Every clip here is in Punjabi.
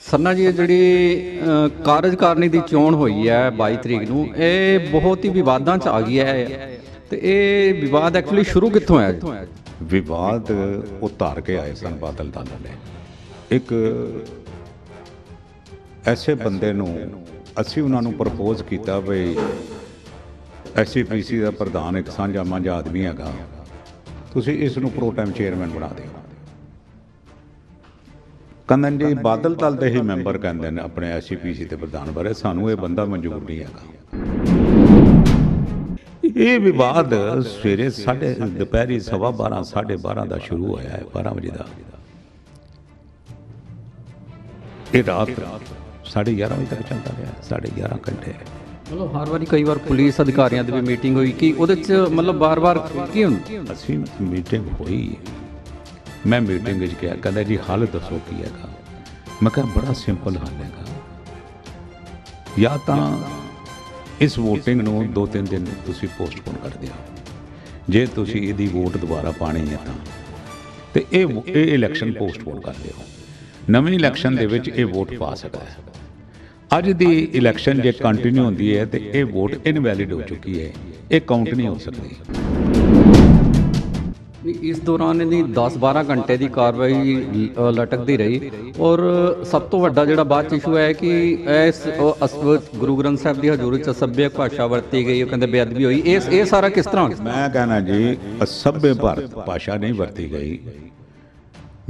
ਸਰਨਾ ਜੀ, ਇਹ ਜਿਹੜੀ ਕਾਰਜਕਾਰਨੀ ਦੀ ਚੋਣ ਹੋਈ ਹੈ 22 ਤਰੀਕ ਨੂੰ, ਇਹ ਬਹੁਤ ਹੀ ਵਿਵਾਦਾਂ 'ਚ ਆ ਗਈ ਹੈ। ਤੇ ਇਹ ਵਿਵਾਦ ਐਕਚੁਅਲੀ ਸ਼ੁਰੂ ਕਿੱਥੋਂ ਹੋਇਆ ਜੀ? ਵਿਵਾਦ ਉਹ ਧਾਰ ਕੇ ਆਏ ਸਨ ਬਾਦਲ ਦਲ ਨੇ। ਇੱਕ ਐਸੇ ਬੰਦੇ ਨੂੰ ਅਸੀਂ ਉਹਨਾਂ ਨੂੰ ਪ੍ਰਪੋਜ਼ ਕੀਤਾ ਵੀ SCPC ਦਾ ਪ੍ਰਧਾਨ ਇੱਕ ਸਾਂਝਾ ਮਾਂਝਾ ਆਦਮੀ ਹੈਗਾ, ਤੁਸੀਂ ਇਸ ਨੂੰ ਪ੍ਰੋ ਟਾਈਮ ਚੇਅਰਮੈਨ ਬਣਾ ਦਿਓ। ਕਹਿੰਦੇ ਜੀ ਬਾਦਲ ਦਲ ਦੇ ਹੀ ਮੈਂਬਰ ਕਹਿੰਦੇ ਨੇ ਆਪਣੇ SCPC ਦੇ ਪ੍ਰਧਾਨ ਬਾਰੇ, ਸਾਨੂੰ ਇਹ ਬੰਦਾ ਮਨਜ਼ੂਰ ਨਹੀਂ ਹੈਗਾ। ਇਹ ਵਿਵਾਦ ਸਵੇਰੇ ਦੁਪਹਿਰੀ 12:15 12:30 ਦਾ ਸ਼ੁਰੂ ਹੋਇਆ ਹੈ, 12 ਵਜੇ ਦਾ। ਇਹ ਰਾਤ 11:30 ਵਜੇ ਤੱਕ ਚੱਲਦਾ ਰਿਹਾ, 11:30 ਘੰਟੇ। ਮਤਲਬ ਹਰ ਵਾਰੀ ਕਈ ਵਾਰ ਪੁਲਿਸ ਅਧਿਕਾਰੀਆਂ ਦੀ ਵੀ ਮੀਟਿੰਗ ਹੋਈ ਕਿ ਉਹਦੇ 'ਚ ਮਤਲਬ ਬਾਰ-ਬਾਰ ਕੀ ਹੁੰਦਾ? ਅਸੀਂ ਮੀਟਿੰਗ ਹੋਈ, ਮੈਂ ਮੀਟਿੰਗ ਵਿੱਚ ਕਿਹਾ, ਕਹਿੰਦਾ ਜੀ ਹੱਲ ਦੱਸੋ ਕੀ ਹੈਗਾ। ਮੈਂ ਕਿਹਾ ਬੜਾ ਸਿੰਪਲ ਹੱਲ ਹੈਗਾ, ਜਾਂ ਤਾਂ ਇਸ ਵੋਟਿੰਗ ਨੂੰ 2-3 ਦਿਨ ਤੁਸੀਂ ਪੋਸਟਪੋਨ ਕਰ ਦਿਓ। ਜੇ ਤੁਸੀਂ ਇਹਦੀ ਵੋਟ ਦੁਬਾਰਾ ਪਾਣੀ ਹੈ ਤਾਂ ਤੇ ਇਹ ਇਲੈਕਸ਼ਨ ਪੋਸਟਪੋਨ ਕਰ ਦਿਓ। ਨਵੀਂ ਇਲੈਕਸ਼ਨ ਦੇ ਵਿੱਚ ਇਹ ਵੋਟ ਪਾ ਸਕਦਾ ਹੈ। ਅੱਜ ਦੀ ਇਲੈਕਸ਼ਨ ਜੇ ਕੰਟੀਨਿਊ ਹੁੰਦੀ ਹੈ ਤੇ ਇਹ ਵੋਟ ਇਨਵੈਲਿਡ ਹੋ ਚੁੱਕੀ ਹੈ, ਇਹ ਕਾਊਂਟ ਨਹੀਂ ਹੋ ਸਕਦੀ। ਇਸ ਦੌਰਾਨ ਇਹਦੀ 10-12 ਘੰਟੇ ਦੀ ਕਾਰਵਾਈ ਲਟਕਦੀ ਰਹੀ। ਔਰ ਸਭ ਤੋਂ ਵੱਡਾ ਜਿਹੜਾ ਬਾਅਦ 'ਚ ਇਸ਼ੂ ਹੈ ਕਿ ਇਸ ਗੁਰੂ ਗ੍ਰੰਥ ਸਾਹਿਬ ਦੀ ਹਜ਼ੂਰੀ 'ਚ ਅਸੱਭਿਅਕ ਭਾਸ਼ਾ ਵਰਤੀ ਗਈ, ਉਹ ਕਹਿੰਦੇ ਬੇਅਦਬੀ ਹੋਈ। ਇਹ ਸਾਰਾ ਕਿਸ ਤਰ੍ਹਾਂ? ਮੈਂ ਕਹਿਣਾ ਜੀ ਅਸੱਭਿਅ ਭਾਸ਼ਾ ਨਹੀਂ ਵਰਤੀ ਗਈ।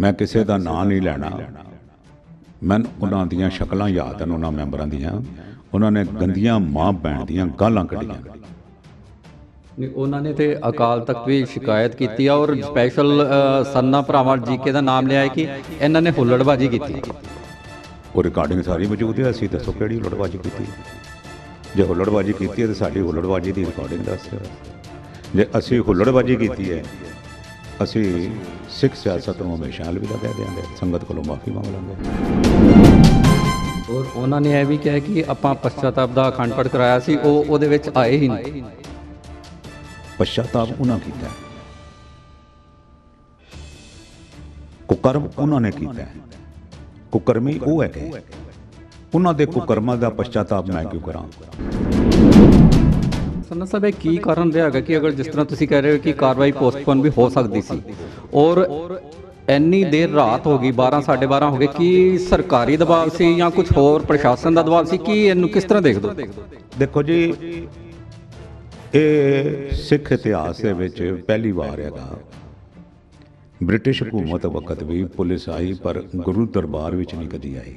ਮੈਂ ਕਿਸੇ ਦਾ ਨਾਂ ਨਹੀਂ ਲੈਣਾ, ਮੈਨੂੰ ਉਹਨਾਂ ਦੀਆਂ ਸ਼ਕਲਾਂ ਯਾਦ ਹਨ, ਉਹਨਾਂ ਮੈਂਬਰਾਂ ਦੀਆਂ। ਉਹਨਾਂ ਨੇ ਗੰਦੀਆਂ ਮਾਂ ਭੈਣ ਦੀਆਂ ਗਾਲਾਂ ਕੱਢੀਆਂ। ਉਹਨਾਂ ਨੇ ਤੇ ਅਕਾਲ ਤਖਤ ਵੀ ਸ਼ਿਕਾਇਤ ਕੀਤੀ ਔਰ ਸਪੈਸ਼ਲ ਸਰਨਾ ਭਰਾਵਾਂ ਜੀਕੇ ਦਾ ਨਾਮ ਲਿਆ ਹੈ ਕਿ ਇਹਨਾਂ ਨੇ ਹੁੱਲੜਬਾਜ਼ੀ ਕੀਤੀ। ਉਹ ਰਿਕਾਰਡਿੰਗ ਸਾਰੀ ਮੌਜੂਦ ਹੈ, ਅਸੀਂ ਦੱਸੋ ਕਿਹੜੀ ਹੁੱਲੜਬਾਜ਼ੀ ਕੀਤੀ। ਜੇ ਹੁੱਲੜਬਾਜ਼ੀ ਕੀਤੀ ਹੈ ਤਾਂ ਸਾਡੀ ਹੁੱਲੜਬਾਜ਼ੀ ਦੀ ਰਿਕਾਰਡਿੰਗ ਦੱਸ। ਜੇ ਅਸੀਂ ਹੁੱਲੜਬਾਜ਼ੀ ਕੀਤੀ ਹੈ, ਅਸੀਂ ਸਿੱਖ ਸਿਆਸਤ ਨੂੰ ਹਮੇਸ਼ਾ ਅਲਵਿਦਾ ਕਹਿ ਦਿਆਂਗੇ, ਸੰਗਤ ਕੋਲੋਂ ਮਾਫੀ ਮੰਗ ਲਾਂਗੇ। ਔਰ ਉਹਨਾਂ ਨੇ ਇਹ ਵੀ ਕਿਹਾ ਕਿ ਆਪਾਂ ਪਛਤਾਪ ਦਾ ਅਖੰਡ ਪਾਠ ਕਰਾਇਆ ਸੀ, ਉਹਦੇ ਵਿੱਚ ਆਏ ਹੀ ਨਹੀਂ। ਪਛਤਾਪ ਉਹਨਾਂ ਕੀਤਾ, ਕੁਕਰਮ ਉਹਨਾਂ ਨੇ ਕੀਤਾ। ਕੁਕਰਮੀ ਉਹ ਹੈ, ਉਹਨਾਂ ਦੇ ਕੁਕਰਮਾਂ ਦਾ ਪਛਤਾਪ ਮੈਂ ਕਿਉਂ ਕਰਾਂ? ਸਰਨਾ ਸਾਹਿਬ, ਇਹ ਕੀ ਕਾਰਨ ਰਿਹਾ ਹੈਗਾ ਕਿ ਅਗਰ ਜਿਸ ਤਰ੍ਹਾਂ ਤੁਸੀਂ ਕਹਿ ਰਹੇ ਹੋ ਕਿ ਕਾਰਵਾਈ ਪੋਸਟਪੋਨ ਵੀ ਹੋ ਸਕਦੀ ਸੀ ਔਰ ਇੰਨੀ ਦੇਰ ਰਾਤ ਹੋ ਗਈ, 12 12:30 ਹੋ ਗਏ, ਕਿ ਸਰਕਾਰੀ ਦਬਾਅ ਸੀ ਜਾਂ ਕੁਝ ਹੋਰ ਪ੍ਰਸ਼ਾਸਨ ਦਾ ਦਬਾਅ ਸੀ? ਕੀ ਇਹਨੂੰ ਕਿਸ ਤਰ੍ਹਾਂ ਦੇਖਦੇ ਹੋ? ਦੇਖੋ ਜੀ, ਇਹ ਸਿੱਖ ਇਤਿਹਾਸ ਦੇ ਵਿੱਚ ਪਹਿਲੀ ਵਾਰ ਹੈਗਾ। ਬ੍ਰਿਟਿਸ਼ ਹਕੂਮਤ ਵਕਤ ਵੀ ਪੁਲਿਸ ਆਈ, ਪਰ ਗੁਰੂ ਦਰਬਾਰ ਵਿੱਚ ਨਹੀਂ ਕਦੀ ਆਈ।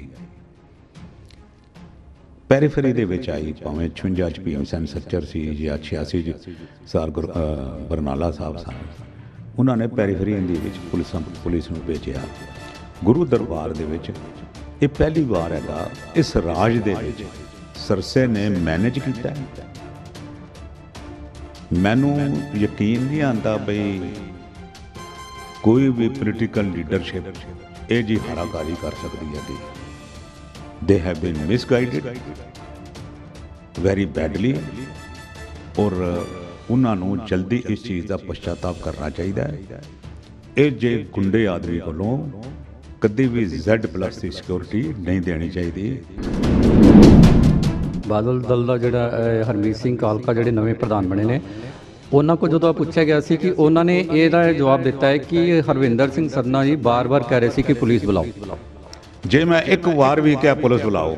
ਪੈਰੀਫਰੀ ਦੇ ਵਿੱਚ ਆਈ, ਭਾਵੇਂ 56 'ਚ ਭੀਮ ਸੈਨ ਸੱਚਰ ਸੀ ਜਾਂ 86 'ਚ ਸਰ ਬਰਨਾਲਾ ਸਾਹਿਬ ਸਨ। ਉਹਨਾਂ ਨੇ ਪੈਰੀਫਰੀ ਦੇ ਵਿੱਚ ਪੁਲਿਸ ਨੂੰ ਭੇਜਿਆ। ਗੁਰੂ ਦਰਬਾਰ ਦੇ ਵਿੱਚ ਇਹ ਪਹਿਲੀ ਵਾਰ ਹੈਗਾ ਇਸ ਰਾਜ ਦੇ ਵਿੱਚ ਸਰਸੇ ਨੇ ਮੈਨੇਜ ਕੀਤਾ। ਮੈਨੂੰ ਯਕੀਨ ਨਹੀਂ ਆਉਂਦਾ ਬਈ ਕੋਈ ਵੀ ਪੋਲੀਟੀਕਲ ਲੀਡਰਸ਼ਿਪ ਇਹ ਜੀ ਹਾਰਾਕਾਰੀ ਕਰ ਸਕਦੀ ਹੈ। They have been misguided very badly ਔਰ ਉਹਨਾਂ ਨੂੰ ਜਲਦੀ ਇਸ ਚੀਜ਼ ਦਾ ਪਛਤਾਪ ਕਰਨਾ ਚਾਹੀਦਾ ਹੈ। ਇਹ ਜੇ ਗੁੰਡੇ ਆਦਮੀ ਕੋਲੋਂ ਕਦੇ ਵੀ Z+ ਦੀ ਸਿਕਿਉਰਿਟੀ ਨਹੀਂ ਦੇਣੀ ਚਾਹੀਦੀ। ਬਾਦਲ ਦਲ ਦਾ ਜਿਹੜਾ ਹਰਮੀਤ ਸਿੰਘ ਕਾਲਕਾ ਜਿਹੜੇ ਨਵੇਂ ਪ੍ਰਧਾਨ ਬਣੇ ਨੇ, ਉਹਨਾਂ ਕੋਲ ਜਦੋਂ ਪੁੱਛਿਆ ਗਿਆ ਸੀ ਕਿ ਉਹਨਾਂ ਨੇ ਇਹਦਾ ਜਵਾਬ ਦਿੱਤਾ ਹੈ ਕਿ ਹਰਵਿੰਦਰ ਸਿੰਘ ਸਰਨਾ ਜੀ ਬਾਰ-ਬਾਰ ਕਹਿ ਰਹੇ ਸੀ ਕਿ ਪੁਲਿਸ ਬੁਲਾਓ। ਜੇ ਮੈਂ ਇੱਕ ਵਾਰ ਵੀ ਕਿਹਾ ਪੁਲਿਸ ਬੁਲਾਓ,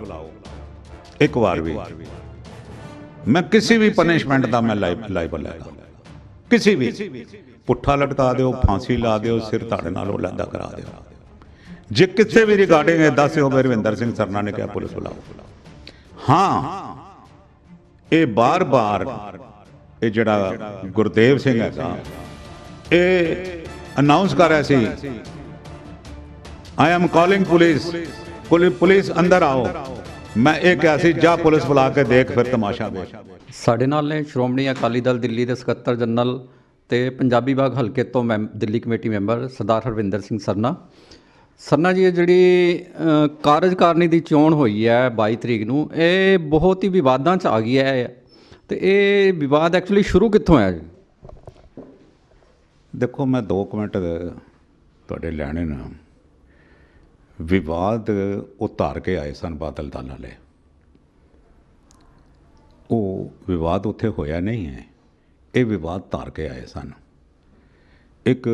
ਇੱਕ ਵਾਰ ਵੀ, ਮੈਂ ਕਿਸੇ ਵੀ ਪਨਿਸ਼ਮੈਂਟ ਦਾ ਮੈਂ ਲਾਇਬਲ ਹੈਗਾ। ਕਿਸੇ ਵੀ ਪੁੱਠਾ ਲਟਕਾ ਦਿਓ, ਫਾਂਸੀ ਲਾ ਦਿਓ, ਸਿਰ ਧੜ ਨਾਲ ਉਹ ਲੈਂਦਾ ਕਰਾ ਦਿਓ। ਜੇ ਕਿਸੇ ਵੀ ਰਿਗਾਰਡਿੰਗ ਦੱਸਿਓ ਹਰਵਿੰਦਰ ਸਿੰਘ ਸਰਨਾ ਨੇ ਕਿਹਾ ਪੁਲਿਸ ਬੁਲਾਓ। ਹਾਂ, ਇਹ ਬਾਰ-ਬਾਰ ਇਹ ਜਿਹੜਾ ਗੁਰਦੇਵ ਸਿੰਘ ਹੈਗਾ, ਇਹ ਅਨਾਉਂਸ ਕਰ ਰਿਹਾ ਸੀ, ਆਈ ਐਮ ਕਾਲਿੰਗ ਪੁਲਿਸ ਅੰਦਰ ਆਓ। ਮੈਂ ਇਹ ਕਿਹਾ ਸੀ ਜਾ ਪੁਲਿਸ ਬੁਲਾ ਕੇ ਦੇਖ, ਫਿਰ ਤਮਾਸ਼ਾ ਵੇਖ। ਸਾਡੇ ਨਾਲ ਨੇ ਸ਼੍ਰੋਮਣੀ ਅਕਾਲੀ ਦਲ ਦਿੱਲੀ ਦੇ ਸਕੱਤਰ ਜਨਰਲ ਤੇ ਪੰਜਾਬੀ ਬਾਗ ਹਲਕੇ ਤੋਂ ਦਿੱਲੀ ਕਮੇਟੀ ਮੈਂਬਰ ਸਰਦਾਰ ਹਰਵਿੰਦਰ ਸਿੰਘ ਸਰਨਾ। ਸਰਨਾ ਜੀ, ਇਹ ਜਿਹੜੀ ਕਾਰਜਕਾਰਨੀ ਦੀ ਚੋਣ ਹੋਈ ਹੈ 22 ਤਰੀਕ ਨੂੰ, ਇਹ ਬਹੁਤ ਹੀ ਵਿਵਾਦਾਂ 'ਚ ਆ ਗਈ ਹੈ। ਤੇ ਇਹ ਵਿਵਾਦ ਐਕਚੁਅਲੀ ਸ਼ੁਰੂ ਕਿੱਥੋਂ ਹੋਇਆ ਜੀ? ਦੇਖੋ, ਮੈਂ 2 ਮਿੰਟ ਤੁਹਾਡੇ ਲੈਣੇ ਨਾ। ਵਿਵਾਦ ਉਹ ਧਾਰ ਕੇ ਆਏ ਸਨ ਬਾਦਲ ਦਲ ਵਾਲੇ। ਉਹ ਵਿਵਾਦ ਉੱਥੇ ਹੋਇਆ ਨਹੀਂ ਹੈ, ਇਹ ਵਿਵਾਦ ਧਾਰ ਕੇ ਆਏ ਸਨ। ਇੱਕ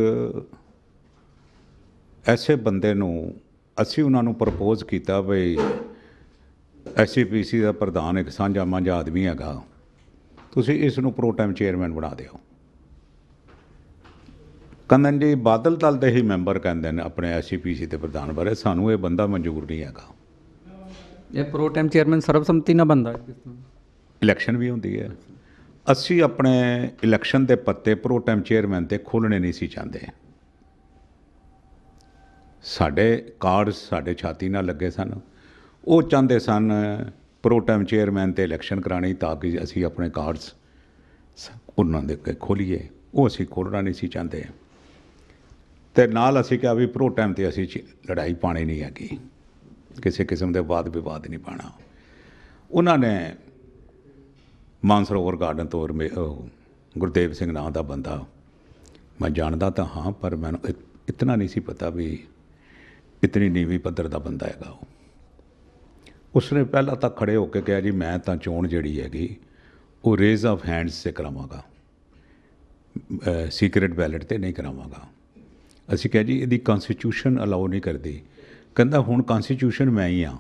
ਐਸੇ ਬੰਦੇ ਨੂੰ ਅਸੀਂ ਉਹਨਾਂ ਨੂੰ ਪ੍ਰਪੋਜ਼ ਕੀਤਾ ਵੀ SCPC ਦਾ ਪ੍ਰਧਾਨ ਇੱਕ ਸਾਂਝਾ ਮਾਂਝਾ ਆਦਮੀ ਹੈਗਾ, ਤੁਸੀਂ ਇਸ ਨੂੰ ਪ੍ਰੋ ਟਾਈਮ ਚੇਅਰਮੈਨ ਬਣਾ ਦਿਓ। ਕਹਿੰਦੇ ਜੀ ਬਾਦਲ ਦਲ ਦੇ ਹੀ ਮੈਂਬਰ ਕਹਿੰਦੇ ਨੇ ਆਪਣੇ SCPC ਦੇ ਪ੍ਰਧਾਨ ਬਾਰੇ, ਸਾਨੂੰ ਇਹ ਬੰਦਾ ਮਨਜ਼ੂਰ ਨਹੀਂ ਹੈਗਾ। ਇਹ ਪ੍ਰੋ ਟਾਈਮ ਚੇਅਰਮੈਨ ਸਰਬਸੰਮਤੀ ਨਾਲ ਬੰਦਾ ਹੈ? ਇਲੈਕਸ਼ਨ ਵੀ ਹੁੰਦੀ ਹੈ। ਅਸੀਂ ਆਪਣੇ ਇਲੈਕਸ਼ਨ ਦੇ ਪੱਤੇ ਪ੍ਰੋ ਟਾਈਮ ਚੇਅਰਮੈਨ ਤੇ ਖੋਲ੍ਹਣੇ ਨਹੀਂ ਸੀ ਚਾਹੁੰਦੇ। ਸਾਡੇ ਕਾਰਡ ਸਾਡੇ ਛਾਤੀ ਨਾਲ ਲੱਗੇ ਸਨ, ਉਹ ਚਾਹੁੰਦੇ ਸਨ ਪ੍ਰੋ ਟਾਈਮ ਚੇਅਰਮੈਨ ਤੇ ਇਲੈਕਸ਼ਨ ਕਰਾਉਣੀ ਤਾਂ ਕਿ ਅਸੀਂ ਆਪਣੇ ਕਾਰਡਸ ਉਹਨਾਂ ਦੇ ਖੋਲੀਏ। ਉਹ ਅਸੀਂ ਖੋਲ੍ਹਣਾ ਨਹੀਂ ਸੀ ਚਾਹੁੰਦੇ। ਅਤੇ ਨਾਲ ਅਸੀਂ ਕਿਹਾ ਵੀ ਪ੍ਰੋ ਟਾਈਮ 'ਤੇ ਅਸੀਂ ਲੜਾਈ ਪਾਣੀ ਨਹੀਂ ਹੈਗੀ, ਕਿਸੇ ਕਿਸਮ ਦੇ ਵਾਦ ਵਿਵਾਦ ਨਹੀਂ ਪਾਉਣਾ। ਉਹਨਾਂ ਨੇ ਮਾਨਸਰੋਵਰ ਗਾਰਡਨ ਤੋਂ ਗੁਰਦੇਵ ਸਿੰਘ ਨਾਂ ਦਾ ਬੰਦਾ, ਮੈਂ ਜਾਣਦਾ ਤਾਂ ਹਾਂ ਪਰ ਮੈਨੂੰ ਇਤਨਾ ਨਹੀਂ ਸੀ ਪਤਾ ਵੀ ਇਤਨੀ ਨੀਵੀਂ ਪੱਧਰ ਦਾ ਬੰਦਾ ਹੈਗਾ ਉਹ। ਉਸਨੇ ਪਹਿਲਾਂ ਤਾਂ ਖੜੇ ਹੋ ਕੇ ਕਿਹਾ ਜੀ ਮੈਂ ਤਾਂ ਚੋਣ ਜਿਹੜੀ ਹੈਗੀ ਉਹ ਰੇਜ਼ ਆਫ ਹੈਂਡਸ 'ਤੇ ਕਰਾਵਾਂਗਾ, ਸੀਕਰੇਟ ਬੈਲਟ 'ਤੇ ਨਹੀਂ ਕਰਾਵਾਂਗਾ। ਅਸੀਂ ਕਿਹਾ ਜੀ ਇਹਦੀ ਕੌਨਸਟੀਟਿਊਸ਼ਨ ਅਲਾਓ ਨਹੀਂ ਕਰਦੀ। ਕਹਿੰਦਾ ਹੁਣ ਕੌਨਸਟੀਟਿਊਸ਼ਨ ਮੈਂ ਹੀ ਹਾਂ।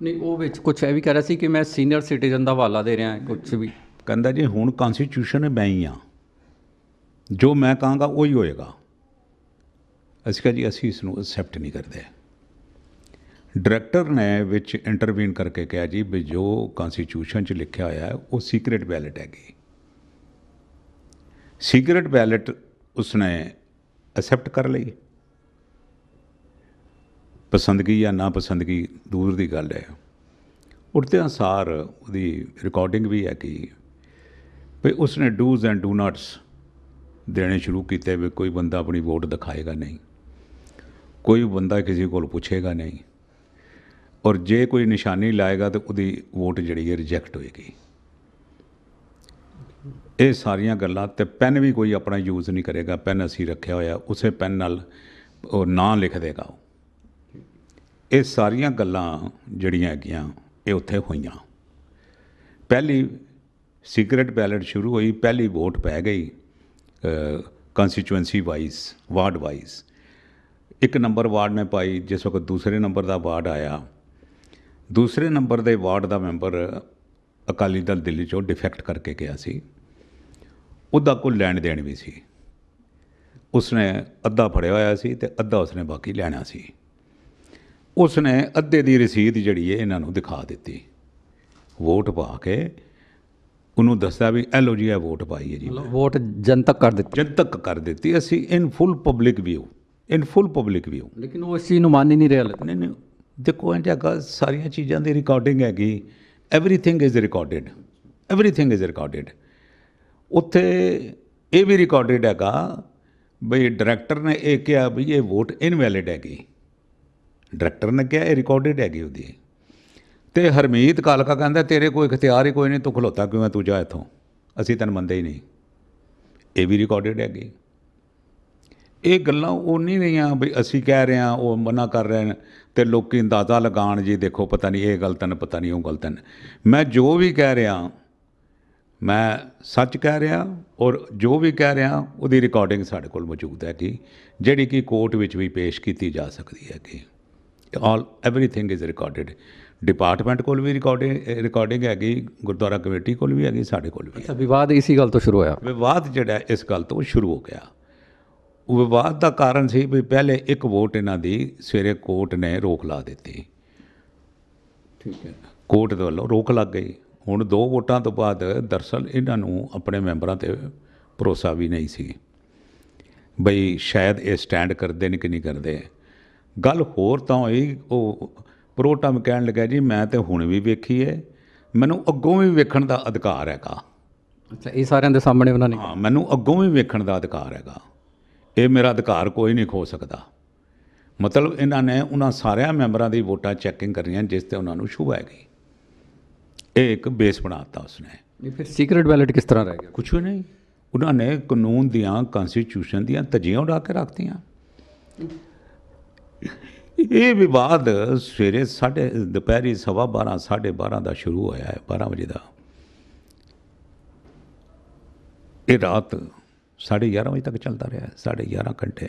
ਨਹੀਂ, ਉਹ ਵਿੱਚ ਕੁਛ ਇਹ ਵੀ ਕਹਿ ਰਿਹਾ ਸੀ ਕਿ ਮੈਂ ਸੀਨੀਅਰ ਸਿਟੀਜ਼ਨ ਦਾ ਹਵਾਲਾ ਦੇ ਰਿਹਾ, ਕੁਛ ਵੀ। ਕਹਿੰਦਾ ਜੀ ਹੁਣ ਕੌਨਸਟੀਟਿਊਸ਼ਨ ਮੈਂ ਹੀ ਹਾਂ, ਜੋ ਮੈਂ ਕਹਾਂਗਾ ਉਹੀ ਹੋਏਗਾ। ਅਸੀਂ ਕਿਹਾ ਜੀ ਅਸੀਂ ਇਸ ਨੂੰ ਐਕਸੈਪਟ ਨਹੀਂ ਕਰਦੇ। ਡਾਇਰੈਕਟਰ ਨੇ ਵਿੱਚ ਇੰਟਰਵੀਨ ਕਰਕੇ ਕਿਹਾ ਜੀ ਵੀ ਜੋ ਕੌਨਸਟੀਟਿਊਸ਼ਨ 'ਚ ਲਿਖਿਆ ਹੋਇਆ ਹੈ ਉਹ ਸੀਕਰੇਟ ਬੈਲਟ ਹੈਗੀ। ਸੀਕਰੇਟ ਬੈਲਟ ਉਸਨੇ ਐਕਸੈਪਟ ਕਰ ਲਈ। ਪਸੰਦਗੀ ਜਾਂ ਨਾ ਪਸੰਦਗੀ ਦੂਰ ਦੀ ਗੱਲ ਹੈ। ਉੱਠਦਿਆਂ ਸਾਰ ਉਹਦੀ ਰਿਕਾਰਡਿੰਗ ਵੀ ਹੈ ਕਿ ਵੀ ਉਸਨੇ ਡੂਜ਼ ਐਂਡ ਡੂ ਨਾਟਸ ਦੇਣੇ ਸ਼ੁਰੂ ਕੀਤੇ ਵੀ ਕੋਈ ਬੰਦਾ ਆਪਣੀ ਵੋਟ ਦਿਖਾਏਗਾ ਨਹੀਂ, ਕੋਈ ਬੰਦਾ ਕਿਸੇ ਕੋਲ ਪੁੱਛੇਗਾ ਨਹੀਂ, ਔਰ ਜੇ ਕੋਈ ਨਿਸ਼ਾਨੀ ਲਾਏਗਾ ਤਾਂ ਉਹਦੀ ਵੋਟ ਜਿਹੜੀ ਹੈ ਰਿਜੈਕਟ ਹੋਏਗੀ। ਇਹ ਸਾਰੀਆਂ ਗੱਲਾਂ, ਅਤੇ ਪੈਨ ਵੀ ਕੋਈ ਆਪਣਾ ਯੂਜ਼ ਨਹੀਂ ਕਰੇਗਾ। ਪੈਨ ਅਸੀਂ ਰੱਖਿਆ ਹੋਇਆ, ਉਸੇ ਪੈਨ ਨਾਲ ਉਹ ਨਾਂ ਲਿਖ ਦੇਗਾ। ਇਹ ਸਾਰੀਆਂ ਗੱਲਾਂ ਜਿਹੜੀਆਂ ਹੈਗੀਆਂ ਇਹ ਉੱਥੇ ਹੋਈਆਂ। ਪਹਿਲੀ ਸੀਕਰੇਟ ਬੈਲਟ ਸ਼ੁਰੂ ਹੋਈ, ਪਹਿਲੀ ਵੋਟ ਪੈ ਗਈ constituency wise, ward wise. 1 number ward ਨੇ ਪਾਈ। ਜਿਸ ਵਕਤ ਦੂਸਰੇ ਨੰਬਰ ਦਾ ਵਾਰਡ ਆਇਆ, ਦੂਸਰੇ ਨੰਬਰ ਦੇ ਵਾਰਡ ਦਾ ਮੈਂਬਰ ਅਕਾਲੀ ਦਲ ਦਿੱਲੀ 'ਚੋਂ ਡਿਫੈਕਟ ਕਰਕੇ ਗਿਆ ਸੀ। ਉਹਦਾ ਕੋਈ ਲੈਣ ਦੇਣ ਵੀ ਸੀ। ਉਸਨੇ ਅੱਧਾ ਫੜਿਆ ਹੋਇਆ ਸੀ ਅਤੇ ਅੱਧਾ ਉਸਨੇ ਬਾਕੀ ਲੈਣਾ ਸੀ। ਉਸਨੇ ਅੱਧੇ ਦੀ ਰਸੀਦ ਜਿਹੜੀ ਹੈ ਇਹਨਾਂ ਨੂੰ ਦਿਖਾ ਦਿੱਤੀ, ਵੋਟ ਪਾ ਕੇ ਉਹਨੂੰ ਦੱਸਿਆ ਵੀ ਐਲੋ ਜੀ ਇਹ ਵੋਟ ਪਾਈ ਹੈ ਜੀ। ਵੋਟ ਜਨਤਕ ਕਰ ਦਿੱਤੀ। ਜਨਤਕ ਕਰ ਦਿੱਤੀ ਅਸੀਂ, ਇਨ ਫੁੱਲ ਪਬਲਿਕ ਵਿਊ, ਇਨ ਫੁੱਲ ਪਬਲਿਕ ਵਿਊ। ਲੇਕਿਨ ਉਹ ਇਸ ਚੀਜ਼ ਨੂੰ ਮੰਨ ਹੀ ਨਹੀਂ ਰਿਹਾ। ਨਹੀਂ ਨਹੀਂ, ਦੇਖੋ ਇੰਝ ਹੈਗਾ, ਸਾਰੀਆਂ ਚੀਜ਼ਾਂ ਦੀ ਰਿਕਾਰਡਿੰਗ ਹੈਗੀ। Everything is recorded, everything is recorded. ਉੱਥੇ ਇਹ ਵੀ ਰਿਕਾਰਡਿਡ ਹੈਗਾ ਬਈ ਡਾਇਰੈਕਟਰ ਨੇ ਇਹ ਕਿਹਾ ਵੀ ਇਹ ਵੋਟ ਇਨਵੈਲਿਡ ਹੈਗੀ। ਡਾਇਰੈਕਟਰ ਨੇ ਕਿਹਾ ਇਹ ਰਿਕਾਰਡਿਡ ਹੈਗੀ ਉਹਦੀ। ਅਤੇ ਹਰਮੀਤ ਕਾਲਕਾ ਕਹਿੰਦਾ ਤੇਰੇ ਕੋਈ ਇਖਤਿਆਰ ਹੀ ਕੋਈ ਨਹੀਂ, ਤੂੰ ਖਲੋਤਾ ਕਿਉਂ ਹੈ, ਤੂੰ ਜਾ ਇੱਥੋਂ, ਅਸੀਂ ਤੈਨੂੰ ਮੰਨਦੇ ਹੀ ਨਹੀਂ। ਇਹ ਵੀ ਰਿਕਾਰਡਿਡ ਹੈਗੀ। ਇਹ ਗੱਲਾਂ ਉਹ ਨਹੀਂ ਰਹੀਆਂ ਵੀ ਅਸੀਂ ਕਹਿ ਰਹੇ ਹਾਂ ਉਹ ਮਨਾ ਕਰ ਰਹੇ ਨੇ ਅਤੇ ਲੋਕ ਅੰਦਾਜ਼ਾ ਲਗਾਉਣ ਜੀ ਦੇਖੋ ਪਤਾ ਨਹੀਂ ਇਹ ਗਲਤ ਹਨ, ਪਤਾ ਨਹੀਂ ਉਹ ਗਲਤ ਹਨ। ਮੈਂ ਜੋ ਵੀ ਕਹਿ ਰਿਹਾ ਮੈਂ ਸੱਚ ਕਹਿ ਰਿਹਾ, ਔਰ ਜੋ ਵੀ ਕਹਿ ਰਿਹਾ ਉਹਦੀ ਰਿਕਾਰਡਿੰਗ ਸਾਡੇ ਕੋਲ ਮੌਜੂਦ ਹੈ ਕਿ ਜਿਹੜੀ ਕਿ ਕੋਰਟ ਵਿੱਚ ਵੀ ਪੇਸ਼ ਕੀਤੀ ਜਾ ਸਕਦੀ ਹੈ ਕਿ ਐਵਰੀਥਿੰਗ ਇਜ਼ ਰਿਕਾਰਡਿਡ। ਡਿਪਾਰਟਮੈਂਟ ਕੋਲ ਵੀ ਰਿਕਾਰਡਿੰਗ ਹੈਗੀ, ਗੁਰਦੁਆਰਾ ਕਮੇਟੀ ਕੋਲ ਵੀ ਹੈਗੀ, ਸਾਡੇ ਕੋਲ ਵੀ। ਅੱਛਾ, ਵਿਵਾਦ ਇਸੀ ਗੱਲ ਤੋਂ ਸ਼ੁਰੂ ਹੋਇਆ? ਵਿਵਾਦ ਜਿਹੜਾ ਇਸ ਗੱਲ ਤੋਂ ਸ਼ੁਰੂ ਹੋ ਗਿਆ। ਉਹ ਵਿਵਾਦ ਦਾ ਕਾਰਨ ਸੀ ਵੀ ਪਹਿਲੇ ਇੱਕ ਵੋਟ ਇਹਨਾਂ ਦੀ ਸਵੇਰੇ ਕੋਰਟ ਨੇ ਰੋਕ ਲਾ ਦਿੱਤੀ। ਠੀਕ ਹੈ, ਕੋਰਟ ਦੇ ਵੱਲੋਂ ਰੋਕ ਲੱਗ ਗਈ। ਹੁਣ 2 ਵੋਟਾਂ ਤੋਂ ਬਾਅਦ ਦਰਅਸਲ ਇਹਨਾਂ ਨੂੰ ਆਪਣੇ ਮੈਂਬਰਾਂ 'ਤੇ ਭਰੋਸਾ ਵੀ ਨਹੀਂ ਸੀ ਬਈ ਸ਼ਾਇਦ ਇਹ ਸਟੈਂਡ ਕਰਦੇ ਨੇ ਕਿ ਨਹੀਂ ਕਰਦੇ। ਗੱਲ ਹੋਰ ਤਾਂ ਹੋਈ, ਉਹ ਪ੍ਰੋਟਮ ਕਹਿਣ ਲੱਗਾ ਜੀ ਮੈਂ ਤਾਂ ਹੁਣ ਵੀ ਵੇਖੀ ਹੈ, ਮੈਨੂੰ ਅੱਗੋਂ ਵੀ ਵੇਖਣ ਦਾ ਅਧਿਕਾਰ ਹੈਗਾ। ਅੱਛਾ, ਇਹ ਸਾਰਿਆਂ ਦੇ ਸਾਹਮਣੇ ਉਹਨਾਂ ਨੇ? ਹਾਂ, ਮੈਨੂੰ ਅੱਗੋਂ ਵੀ ਵੇਖਣ ਦਾ ਅਧਿਕਾਰ ਹੈਗਾ, ਇਹ ਮੇਰਾ ਅਧਿਕਾਰ ਕੋਈ ਨਹੀਂ ਖੋ ਸਕਦਾ। ਮਤਲਬ ਇਹਨਾਂ ਨੇ ਉਹਨਾਂ ਸਾਰਿਆਂ ਮੈਂਬਰਾਂ ਦੀ ਵੋਟਾਂ ਚੈਕਿੰਗ ਕਰਨੀਆਂ ਜਿਸ 'ਤੇ ਉਹਨਾਂ ਨੂੰ ਸ਼ੁਭ ਹੈਗੀ। ਇਹ ਇੱਕ ਬੇਸ ਬਣਾ ਦਿੱਤਾ ਉਸਨੇ। ਨਹੀਂ, ਫਿਰ ਸੀਕਰੇਟ ਬੈਲਟ ਕਿਸ ਤਰ੍ਹਾਂ ਰਹਿ ਗਿਆ? ਕੁਛ ਵੀ ਨਹੀਂ, ਉਹਨਾਂ ਨੇ ਕਾਨੂੰਨ ਦੀਆਂ, ਕੌਨਸਟੀਟਿਊਸ਼ਨ ਦੀਆਂ ਧੱਜੀਆਂ ਉਡਾ ਕੇ ਰੱਖਤੀਆਂ। ਇਹ ਵਿਵਾਦ ਸਵੇਰੇ ਦੁਪਹਿਰੀ 12:15 12:30 ਦਾ ਸ਼ੁਰੂ ਹੋਇਆ ਹੈ, 12 ਵਜੇ ਦਾ। ਇਹ ਰਾਤ 11:30 ਵਜੇ ਤੱਕ ਚੱਲਦਾ ਰਿਹਾ, 11.5 ਘੰਟੇ।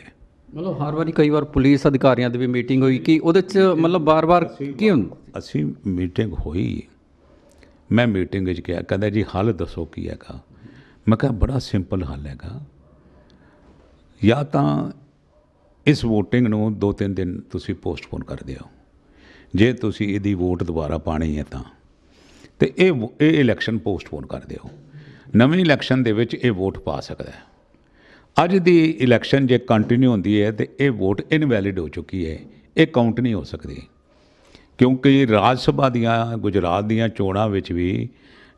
ਮਤਲਬ ਹਰ ਵਾਰੀ ਕਈ ਵਾਰ ਪੁਲਿਸ ਅਧਿਕਾਰੀਆਂ ਦੀ ਵੀ ਮੀਟਿੰਗ ਹੋਈ ਕਿ ਉਹਦੇ 'ਚ ਮਤਲਬ ਬਾਰ-ਬਾਰ ਕੀ ਹੁੰਦਾ? ਅਸੀਂ ਮੀਟਿੰਗ ਹੋਈ, ਮੈਂ ਮੀਟਿੰਗ ਵਿੱਚ ਕਿਹਾ, ਕਹਿੰਦਾ ਜੀ ਹੱਲ ਦੱਸੋ ਕੀ ਹੈਗਾ। ਮੈਂ ਕਿਹਾ ਬੜਾ ਸਿੰਪਲ ਹੱਲ ਹੈਗਾ, ਜਾਂ ਤਾਂ ਇਸ ਵੋਟਿੰਗ ਨੂੰ 2-3 ਦਿਨ ਤੁਸੀਂ ਪੋਸਟਪੋਨ ਕਰ ਦਿਓ, ਜੇ ਤੁਸੀਂ ਇਹਦੀ ਵੋਟ ਦੁਬਾਰਾ ਪਾਣੀ ਹੈ ਤਾਂ, ਤੇ ਇਹ ਇਲੈਕਸ਼ਨ ਪੋਸਟਪੋਨ ਕਰ ਦਿਓ। ਨਵੀਂ ਇਲੈਕਸ਼ਨ ਦੇ ਵਿੱਚ ਇਹ ਵੋਟ ਪਾ ਸਕਦਾ ਹੈ। ਅੱਜ ਦੀ ਇਲੈਕਸ਼ਨ ਜੇ ਕੰਟੀਨਿਊ ਹੁੰਦੀ ਹੈ ਤੇ ਇਹ ਵੋਟ ਇਨਵੈਲਿਡ ਹੋ ਚੁੱਕੀ ਹੈ, ਇਹ ਕਾਊਂਟ ਨਹੀਂ ਹੋ ਸਕਦੀ। ਕਿਉਂਕਿ ਰਾਜ ਸਭਾ ਦੀਆਂ ਗੁਜਰਾਤ ਦੀਆਂ ਚੋਣਾਂ ਵਿੱਚ ਵੀ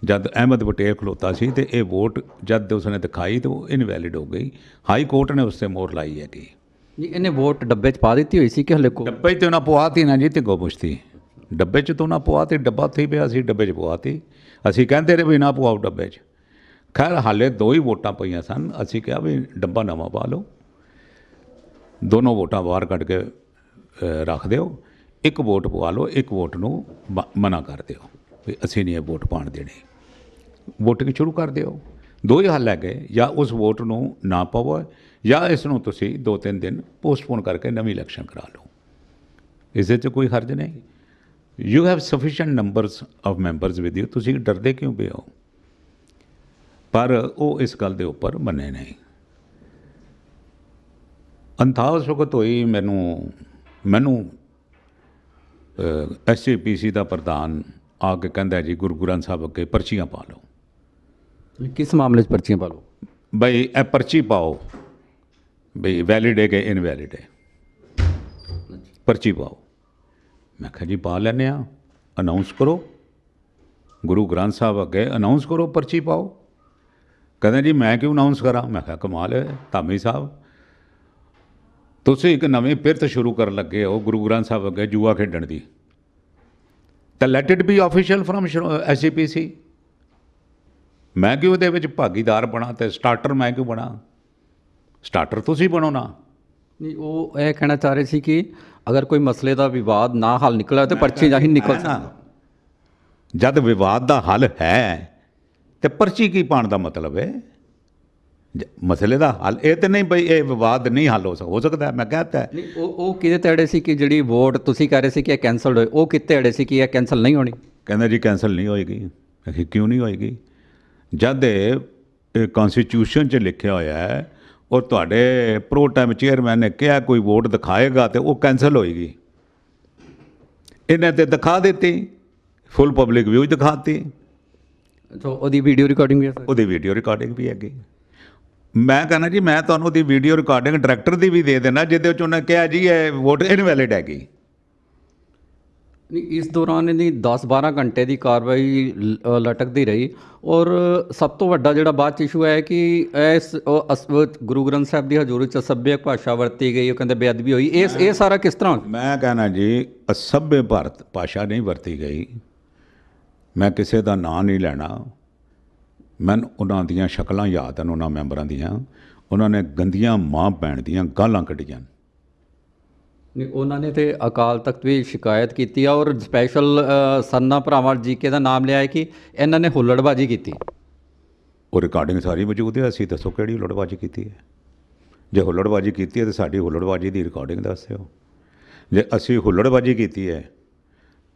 ਜਦ ਅਹਿਮਦ ਪਟੇਲ ਖਲੋਤਾ ਸੀ ਤੇ ਇਹ ਵੋਟ ਜਦ ਉਸਨੇ ਦਿਖਾਈ ਤਾਂ ਉਹ ਇਨਵੈਲਿਡ ਹੋ ਗਈ। ਹਾਈ ਕੋਰਟ ਨੇ ਉਸ 'ਤੇ ਮੋਹਰ ਲਾਈ ਹੈਗੀ। ਜੀ ਇਹਨੇ ਵੋਟ ਡੱਬੇ 'ਚ ਪਾ ਦਿੱਤੀ ਹੋਈ ਸੀ ਕਿ ਹਲੇ ਡੱਬੇ 'ਚ ਉਹਨਾਂ ਪਵਾਤੀ ਨਾ ਜੀ, ਤੇ ਗੋਬੁਸ਼ਤੀ ਡੱਬੇ 'ਚ ਤਾਂ ਉਹਨਾਂ ਪਵਾਤੀ, ਡੱਬਾ ਉੱਥੇ ਹੀ ਪਿਆ ਸੀ, ਡੱਬੇ 'ਚ ਪਵਾਤੀ। ਅਸੀਂ ਕਹਿੰਦੇ ਰਹੇ ਵੀ ਨਾ ਪਵਾਓ ਡੱਬੇ 'ਚ। ਖੈਰ ਹਾਲੇ 2 ਹੀ ਵੋਟਾਂ ਪਈਆਂ ਸਨ, ਅਸੀਂ ਕਿਹਾ ਵੀ ਡੱਬਾ ਨਵਾਂ ਪਾ ਲਓ, ਦੋਨੋਂ ਵੋਟਾਂ ਬਾਹਰ ਕੱਢ ਕੇ ਰੱਖ ਦਿਓ, ਇੱਕ ਵੋਟ ਪਵਾ ਲਓ, ਇੱਕ ਵੋਟ ਨੂੰ ਮਨਾ ਕਰ ਦਿਓ ਵੀ ਅਸੀਂ ਨਹੀਂ ਇਹ ਵੋਟ ਪਾਉਣ ਦੇਣੀ, ਵੋਟਿੰਗ ਸ਼ੁਰੂ ਕਰ ਦਿਓ। 2 ਹੀ ਹੱਲ ਹੈਗੇ, ਜਾਂ ਉਸ ਵੋਟ ਨੂੰ ਨਾ ਪਾਵੋ ਜਾਂ ਇਸ ਨੂੰ ਤੁਸੀਂ 2-3 ਦਿਨ ਪੋਸਟਪੋਨ ਕਰਕੇ ਨਵੀਂ ਇਲੈਕਸ਼ਨ ਕਰਾ ਲਓ। ਇਸ ਦੇ 'ਚ ਕੋਈ ਹਰਜ ਨਹੀਂ। You have sufficient numbers of members with you, ਤੁਸੀਂ ਡਰਦੇ ਕਿਉਂ ਪਏ ਹੋ? ਪਰ ਉਹ ਇਸ ਗੱਲ ਦੇ ਉੱਪਰ ਮੰਨੇ ਨਹੀਂ। ਅੰਤਾਸ ਵਕਤ ਹੋਈ ਮੈਨੂੰ SGPC ਦਾ ਪ੍ਰਧਾਨ ਆ ਕੇ ਕਹਿੰਦਾ ਜੀ ਗੁਰੂ ਗ੍ਰੰਥ ਸਾਹਿਬ ਅੱਗੇ ਪਰਚੀਆਂ ਪਾ ਲਓ। ਕਿਸ ਮਾਮਲੇ 'ਚ ਪਰਚੀਆਂ ਪਾ ਲਓ? ਬਈ ਇਹ ਪਰਚੀ ਪਾਓ, ਬਈ ਵੈਲਿਡ ਹੈ ਕਿ ਇਨਵੈਲਿਡ ਹੈ, ਪਰਚੀ ਪਾਓ। ਮੈਂ ਕਿਹਾ ਜੀ ਪਾ ਲੈਂਦੇ ਹਾਂ, ਅਨਾਊਂਸ ਕਰੋ, ਗੁਰੂ ਗ੍ਰੰਥ ਸਾਹਿਬ ਅੱਗੇ ਅਨਾਊਂਸ ਕਰੋ, ਪਰਚੀ ਪਾਓ। ਕਹਿੰਦਾ ਜੀ ਮੈਂ ਕਿਉਂ ਅਨਾਊਂਸ ਕਰਾਂ? ਮੈਂ ਕਿਹਾ ਕਮਾਲ ਹੈ ਧਾਮੀ ਸਾਹਿਬ, ਤੁਸੀਂ ਇੱਕ ਨਵੀਂ ਪਿਰਤ ਸ਼ੁਰੂ ਕਰਨ ਲੱਗੇ ਹੋ ਗੁਰੂ ਗ੍ਰੰਥ ਸਾਹਿਬ ਅੱਗੇ ਜੂਆ ਖੇਡਣ ਦੀ, ਤਾਂ let it be official from SGPC। ਮੈਂ ਕਿਉਂ ਉਹਦੇ ਵਿੱਚ ਭਾਗੀਦਾਰ ਬਣਾ ਤੇ ਸਟਾਰਟਰ ਮੈਂ ਕਿਉਂ ਬਣਾ? ਸਟਾਰਟਰ ਤੁਸੀਂ ਬਣੋ ਨਾ। ਨਹੀਂ, ਉਹ ਇਹ ਕਹਿਣਾ ਚਾਹ ਰਹੇ ਸੀ ਕਿ ਅਗਰ ਕੋਈ ਮਸਲੇ ਦਾ ਵਿਵਾਦ ਨਾ ਹੱਲ ਨਿਕਲਿਆ ਤਾਂ ਪਰਚੀ ਰਾਹੀਂ ਨਿਕਲ ਸਕਦਾ। ਜਦ ਵਿਵਾਦ ਦਾ ਹੱਲ ਹੈ ਤੇ ਪਰਚੀ ਕੀ ਪਾਉਣ ਦਾ ਮਤਲਬ ਹੈ? ਮਸਲੇ ਦਾ ਹੱਲ ਇਹ ਤਾਂ ਨਹੀਂ ਬਈ ਇਹ ਵਿਵਾਦ ਨਹੀਂ ਹੱਲ ਹੋ ਸਕਦਾ। ਮੈਂ ਕਹਤਾ ਨਹੀਂ, ਉਹ ਕਿਹਦੇ ਤੇ ਅੜੇ ਸੀ ਕਿ ਜਿਹੜੀ ਵੋਟ ਤੁਸੀਂ ਕਹਿ ਰਹੇ ਸੀ ਕਿ ਇਹ ਕੈਂਸਲਡ ਹੋਏ, ਉਹ ਕਿਤੇ ਅੜੇ ਸੀ ਕਿ ਇਹ ਕੈਂਸਲ ਨਹੀਂ ਹੋਣੀ? ਕਹਿੰਦਾ ਜੀ ਕੈਂਸਲ ਨਹੀਂ ਹੋਏਗੀ। ਅਸੀਂ ਕਿਉਂ ਨਹੀਂ ਹੋਏਗੀ? ਜਦ ਇਹ ਕੌਨਸਟੀਟਿਊਸ਼ਨ 'ਚ ਲਿਖਿਆ ਹੋਇਆ ਹੈ ਔਰ ਤੁਹਾਡੇ ਪ੍ਰੋ ਟਾਈਮ ਚੇਅਰਮੈਨ ਨੇ ਕਿਹਾ ਕੋਈ ਵੋਟ ਦਿਖਾਏਗਾ ਤੇ ਉਹ ਕੈਂਸਲ ਹੋਏਗੀ। ਇਹਨੇ ਤੇ ਦਿਖਾ ਦਿੱਤੀ, ਫੁੱਲ ਪਬਲਿਕ ਵਿਊ ਦਿਖਾਤੀ। ਉਹਦੀ ਵੀਡੀਓ ਰਿਕਾਰਡਿੰਗ ਵੀ ਹੈ? ਉਹਦੀ ਵੀਡੀਓ ਰਿਕਾਰਡਿੰਗ ਵੀ ਹੈਗੀ। ਮੈਂ ਕਹਿੰਦਾ ਜੀ ਮੈਂ ਤੁਹਾਨੂੰ ਉਹਦੀ ਵੀਡੀਓ ਰਿਕਾਰਡਿੰਗ ਡਾਇਰੈਕਟਰ ਦੀ ਵੀ ਦੇ ਦੇਣਾ, ਜਿਹਦੇ ਵਿੱਚ ਉਹਨੇ ਕਿਹਾ ਜੀ ਇਹ ਵੋਟ ਇਨਵੈਲਿਡ ਹੈਗੀ। ਨਹੀਂ, ਇਸ ਦੌਰਾਨ ਇਹਦੀ 10-12 ਘੰਟੇ ਦੀ ਕਾਰਵਾਈ ਲਟਕਦੀ ਰਹੀ ਔਰ ਸਭ ਤੋਂ ਵੱਡਾ ਜਿਹੜਾ ਬਾਅਦ 'ਚ ਇਸ਼ੂ ਹੈ ਕਿ ਇਸ ਗੁਰੂ ਗ੍ਰੰਥ ਸਾਹਿਬ ਦੀ ਹਜ਼ੂਰੀ 'ਚ ਅਸੱਭਿਅਕ ਭਾਸ਼ਾ ਵਰਤੀ ਗਈ, ਉਹ ਕਹਿੰਦੇ ਬੇਅਦਬੀ ਹੋਈ। ਇਹ ਸਾਰਾ ਕਿਸ ਤਰ੍ਹਾਂ? ਮੈਂ ਕਹਿਣਾ ਜੀ ਅਸੱਭਿਅ ਭਾਸ਼ਾ ਨਹੀਂ ਵਰਤੀ ਗਈ। ਮੈਂ ਕਿਸੇ ਦਾ ਨਾਂ ਨਹੀਂ ਲੈਣਾ, ਮੈਨੂੰ ਉਹਨਾਂ ਦੀਆਂ ਸ਼ਕਲਾਂ ਯਾਦ ਹਨ, ਉਹਨਾਂ ਮੈਂਬਰਾਂ ਦੀਆਂ। ਉਹਨਾਂ ਨੇ ਗੰਦੀਆਂ ਮਾਂ ਭੈਣ ਦੀਆਂ ਗਾਲਾਂ ਕੱਢੀਆਂ। ਨਹੀਂ, ਉਹਨਾਂ ਨੇ ਤੇ ਅਕਾਲ ਤਖਤ ਵੀ ਸ਼ਿਕਾਇਤ ਕੀਤੀ ਔਰ ਸਪੈਸ਼ਲ ਸਰਨਾ ਭਰਾਵਾਂ ਜੀਕੇ ਦਾ ਨਾਮ ਲਿਆ ਹੈ ਕਿ ਇਹਨਾਂ ਨੇ ਹੁੱਲੜਬਾਜੀ ਕੀਤੀ। ਉਹ ਰਿਕਾਰਡਿੰਗ ਸਾਰੀ ਮੌਜੂਦ ਹੈ। ਅਸੀਂ ਦੱਸੋ ਕਿਹੜੀ ਹੁੱਲੜਬਾਜੀ ਕੀਤੀ ਹੈ? ਜੇ ਹੁੱਲੜਬਾਜੀ ਕੀਤੀ ਹੈ ਤਾਂ ਸਾਡੀ ਹੁੱਲੜਬਾਜੀ ਦੀ ਰਿਕਾਰਡਿੰਗ ਦੱਸ ਦਿਓ। ਜੇ ਅਸੀਂ ਹੁੱਲੜਬਾਜੀ ਕੀਤੀ ਹੈ,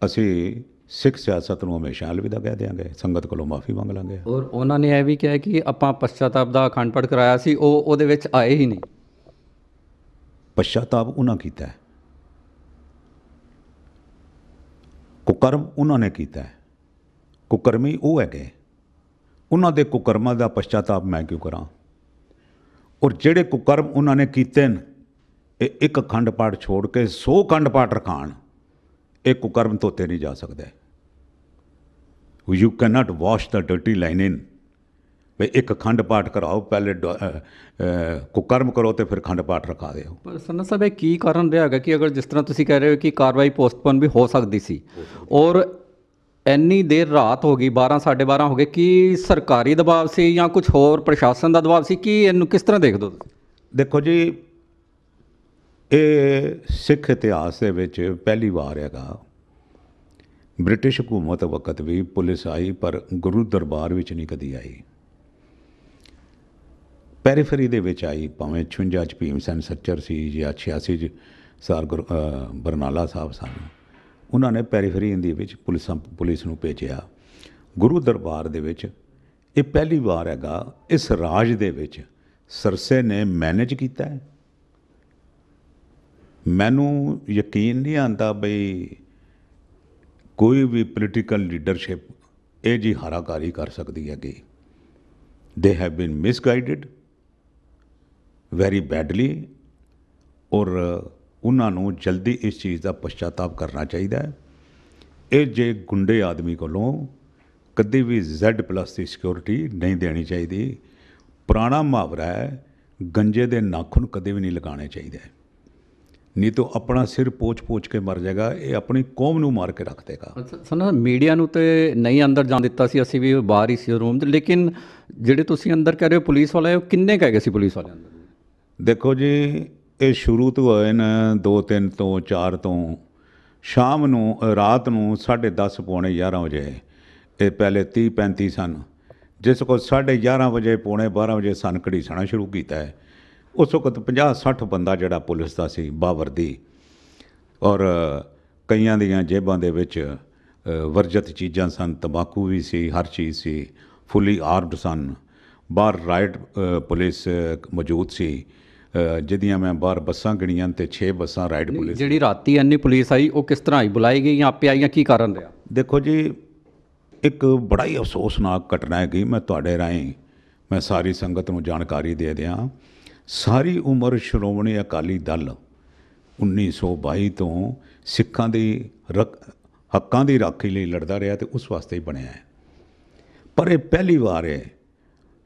ਅਸੀਂ ਸਿੱਖ ਸਿਆਸਤ ਨੂੰ ਹਮੇਸ਼ਾ ਅਲਵਿਦਾ ਕਹਿ ਦਿਆਂਗੇ, ਸੰਗਤ ਕੋਲੋਂ ਮਾਫੀ ਮੰਗ ਲਾਂਗੇ। ਔਰ ਉਹਨਾਂ ਨੇ ਇਹ ਵੀ ਕਿਹਾ ਕਿ ਆਪਾਂ ਪਛਤਾਪ ਦਾ ਅਖੰਡ ਪਾਠ ਕਰਾਇਆ ਸੀ, ਉਹਦੇ ਵਿੱਚ ਆਏ ਹੀ ਨਹੀਂ। ਪਛਤਾਪ ਉਹਨਾਂ ਕੀਤਾ ਹੈ, ਕੁਕਰਮ ਉਹਨਾਂ ਨੇ ਕੀਤਾ ਹੈ। ਕੁਕਰਮੀ ਉਹ ਹੈਗੇ, ਉਹਨਾਂ ਦੇ ਕੁਕਰਮਾਂ ਦਾ ਪਛਤਾਪ ਮੈਂ ਕਿਉਂ ਕਰਾਂ? ਔਰ ਜਿਹੜੇ ਕੁਕਰਮ ਉਹਨਾਂ ਨੇ ਕੀਤੇ ਨੇ, ਇਹ ਇੱਕ ਅਖੰਡ ਪਾਠ ਛੋੜ ਕੇ 100 ਅਖੰਡ ਪਾਠ ਰਖਾਣ, ਇਹ ਕੁਕਰਮ ਧੋਤੇ ਨਹੀਂ ਜਾ ਸਕਦੇ। You can not wash the dirty linen. ਵੀ ਇੱਕ ਅਖੰਡ ਪਾਠ ਕਰਾਓ, ਪਹਿਲੇ ਕੁਕਰਮ ਕਰੋ ਤੇ ਫਿਰ ਅਖੰਡ ਪਾਠ ਰਖਾ ਦਿਓ। ਪਰ ਸਰਨਾ ਸਾਹਿਬ ਇਹ ਕੀ ਕਾਰਨ ਰਿਹਾ ਹੈਗਾ ਕਿ ਅਗਰ ਜਿਸ ਤਰ੍ਹਾਂ ਤੁਸੀਂ ਕਹਿ ਰਹੇ ਹੋ ਕਿ ਕਾਰਵਾਈ ਪੋਸਟਪੋਨ ਵੀ ਹੋ ਸਕਦੀ ਸੀ ਔਰ ਇੰਨੀ ਦੇਰ ਰਾਤ ਹੋ ਗਈ, 12 12:30 ਹੋ ਗਏ, ਕੀ ਸਰਕਾਰੀ ਦਬਾਅ ਸੀ ਜਾਂ ਕੁਝ ਹੋਰ ਪ੍ਰਸ਼ਾਸਨ ਦਾ ਦਬਾਅ ਸੀ? ਕਿ ਇਹਨੂੰ ਕਿਸ ਤਰ੍ਹਾਂ ਦੇਖਦੇ ਹੋ? ਦੇਖੋ ਜੀ, ਇਹ ਸਿੱਖ ਇਤਿਹਾਸ ਦੇ ਵਿੱਚ ਪਹਿਲੀ ਵਾਰ ਹੈਗਾ। ਬ੍ਰਿਟਿਸ਼ ਹਕੂਮਤ ਵਕਤ ਵੀ ਪੁਲਿਸ ਆਈ, ਪਰ ਗੁਰੂ ਦਰਬਾਰ ਵਿੱਚ ਨਹੀਂ ਕਦੀ ਆਈ। ਪੈਰੀਫਰੀ ਦੇ ਵਿੱਚ ਆਈ, ਭਾਵੇਂ 56 'ਚ ਭੀਮ ਸੈਨ ਸੱਚਰ ਸੀ ਜਾਂ 86 'ਚ ਸਰ ਬਰਨਾਲਾ ਸਾਹਿਬ ਸਨ, ਉਹਨਾਂ ਨੇ ਪੈਰੀਫਰੀ ਦੇ ਵਿੱਚ ਪੁਲਿਸ ਨੂੰ ਭੇਜਿਆ। ਗੁਰੂ ਦਰਬਾਰ ਦੇ ਵਿੱਚ ਇਹ ਪਹਿਲੀ ਵਾਰ ਹੈਗਾ ਇਸ ਰਾਜ ਦੇ ਵਿੱਚ ਸਰਸੇ ਨੇ ਮੈਨੇਜ ਕੀਤਾ ਹੈ। ਮੈਨੂੰ ਯਕੀਨ ਨਹੀਂ ਆਉਂਦਾ ਬਈ ਕੋਈ ਵੀ ਪੋਲੀਟੀਕਲ ਲੀਡਰਸ਼ਿਪ ਇਹ ਜੀ ਹਾਰਾਕਾਰੀ ਕਰ ਸਕਦੀ ਹੈਗੀ। They have been misguided very badly, ਔਰ ਉਹਨਾਂ ਨੂੰ ਜਲਦੀ ਇਸ ਚੀਜ਼ ਦਾ ਪਛਤਾਤਾਪ ਕਰਨਾ ਚਾਹੀਦਾ ਹੈ। ਇਹ ਜੇ ਗੁੰਡੇ ਆਦਮੀ ਕੋਲੋਂ ਕਦੇ ਵੀ Z+ ਦੀ ਸਿਕਿਉਰਿਟੀ ਨਹੀਂ ਦੇਣੀ ਚਾਹੀਦੀ। ਪੁਰਾਣਾ ਮੁਹਾਵਰਾ ਹੈ, ਗੰਜੇ ਦੇ ਨਾਖੂਨ ਕਦੇ ਵੀ ਨਹੀਂ ਲਗਾਉਣੇ ਚਾਹੀਦੇ, ਨਹੀਂ ਤਾਂ ਆਪਣਾ ਸਿਰ ਪੋਚ ਕੇ ਮਰ ਜਾਏਗਾ। ਇਹ ਆਪਣੀ ਕੌਮ ਨੂੰ ਮਾਰ ਕੇ ਰੱਖ ਦੇਗਾ। ਸਰ ਮੀਡੀਆ ਨੂੰ ਤੇ ਨਹੀਂ ਅੰਦਰ ਜਾਣ ਦਿੱਤਾ ਸੀ, ਅਸੀਂ ਵੀ ਬਾਹਰ ਹੀ ਸੀ ਰੂਮ 'ਚ, ਲੇਕਿਨ ਜਿਹੜੇ ਤੁਸੀਂ ਅੰਦਰ ਕਹਿ ਰਹੇ ਹੋ ਪੁਲਿਸ ਵਾਲੇ, ਉਹ ਕਿੰਨੇ ਕਹਿ ਗਏ ਸੀ ਪੁਲਿਸ ਵਾਲੇ ਅੰਦਰ? ਦੇਖੋ ਜੀ, ਇਹ ਸ਼ੁਰੂ ਤੋਂ ਹੋਏ ਨੇ 2, 3 ਤੋਂ 4 ਤੋਂ ਸ਼ਾਮ ਨੂੰ, ਰਾਤ ਨੂੰ 10:30 ਪੌਣੇ 11 ਵਜੇ। ਇਹ ਪਹਿਲੇ 30-35 ਸਨ, ਜਿਸ ਕੋਲ 11:30 ਵਜੇ ਪੌਣੇ 12 ਵਜੇ ਸਨ ਘੜੀਸਣਾ ਸ਼ੁਰੂ ਕੀਤਾ ਹੈ। ਉਸ ਵਕਤ 50-60 ਬੰਦਾ ਜਿਹੜਾ ਪੁਲਿਸ ਦਾ ਸੀ ਬਾਵਰਦੀ, ਔਰ ਕਈਆਂ ਦੀਆਂ ਜੇਬਾਂ ਦੇ ਵਿੱਚ ਵਰਜਤ ਚੀਜ਼ਾਂ ਸਨ, ਤੰਬਾਕੂ ਵੀ ਸੀ, ਹਰ ਚੀਜ਼ ਸੀ, ਫੁੱਲੀ ਆਰਮਡ ਸਨ। ਬਾਹਰ ਰਾਈਟ ਪੁਲਿਸ ਮੌਜੂਦ ਸੀ, ਜਿਹਦੀਆਂ ਮੈਂ ਬਾਹਰ ਬੱਸਾਂ ਗਿਣੀਆਂ ਤੇ 6 ਬੱਸਾਂ ਰਾਈਟ ਪੁਲਿਸ। ਜਿਹੜੀ ਰਾਤੀ ਇੰਨੀ ਪੁਲਿਸ ਆਈ, ਉਹ ਕਿਸ ਤਰ੍ਹਾਂ ਆਈ? ਬੁਲਾਈ ਗਈ ਜਾਂ ਆਪੇ ਆਈਆਂ? ਕੀ ਕਾਰਨ ਰਿਹਾ? ਦੇਖੋ ਜੀ, ਇੱਕ ਬੜਾ ਹੀ ਅਫਸੋਸਨਾਕ ਘਟਨਾ ਹੈਗੀ। ਮੈਂ ਤੁਹਾਡੇ ਰਾਹੀਂ ਮੈਂ ਸਾਰੀ ਸੰਗਤ ਨੂੰ ਜਾਣਕਾਰੀ ਦੇ ਦਿਆਂ। ਸਾਰੀ ਉਮਰ ਸ਼੍ਰੋਮਣੀ ਅਕਾਲੀ ਦਲ 1922 ਤੋਂ ਸਿੱਖਾਂ ਦੀ ਹੱਕਾਂ ਦੀ ਰਾਖੀ ਲਈ ਲੜਦਾ ਰਿਹਾ, ਤੇ ਉਸ ਵਾਸਤੇ ਹੀ ਬਣਿਆ ਹੈ। ਪਰ ਇਹ ਪਹਿਲੀ ਵਾਰ ਹੈ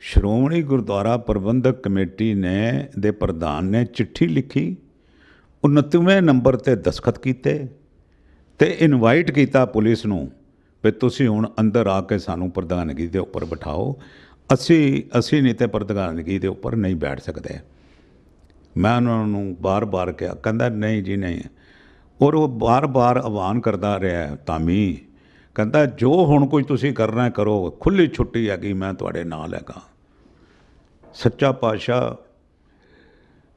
ਸ਼੍ਰੋਮਣੀ ਗੁਰਦੁਆਰਾ ਪ੍ਰਬੰਧਕ ਕਮੇਟੀ ਨੇ ਦੇ ਪ੍ਰਧਾਨ ਨੇ ਚਿੱਠੀ ਲਿਖੀ, 29ਵੇਂ ਨੰਬਰ ਤੇ ਦਸਖਤ ਕੀਤੇ ਤੇ ਇਨਵਾਈਟ ਕੀਤਾ ਪੁਲਿਸ ਨੂੰ ਵੀ ਤੁਸੀਂ ਹੁਣ ਅੰਦਰ ਆ ਕੇ ਸਾਨੂੰ ਪ੍ਰਧਾਨਗੀ ਦੇ ਉੱਪਰ ਬਿਠਾਓ। ਅਸੀਂ ਨਹੀਂ ਤੇ ਪ੍ਰਧਾਨਗੀ ਦੇ ਉੱਪਰ ਨਹੀਂ ਬੈਠ ਸਕਦੇ। ਮੈਂ ਉਹਨਾਂ ਨੂੰ ਬਾਰ-ਬਾਰ ਕਿਹਾ, ਕਹਿੰਦਾ ਨਹੀਂ ਜੀ ਨਹੀਂ, ਔਰ ਉਹ ਬਾਰ-ਬਾਰ ਆਹਵਾਨ ਕਰਦਾ ਰਿਹਾ ਤਾਮੀ, ਕਹਿੰਦਾ ਜੋ ਹੁਣ ਕੋਈ ਤੁਸੀਂ ਕਰਨਾ ਕਰੋ, ਖੁੱਲ੍ਹੀ ਛੁੱਟੀ ਹੈਗੀ, ਮੈਂ ਤੁਹਾਡੇ ਨਾਲ ਹੈਗਾ। ਸੱਚਾ ਪਾਤਸ਼ਾਹ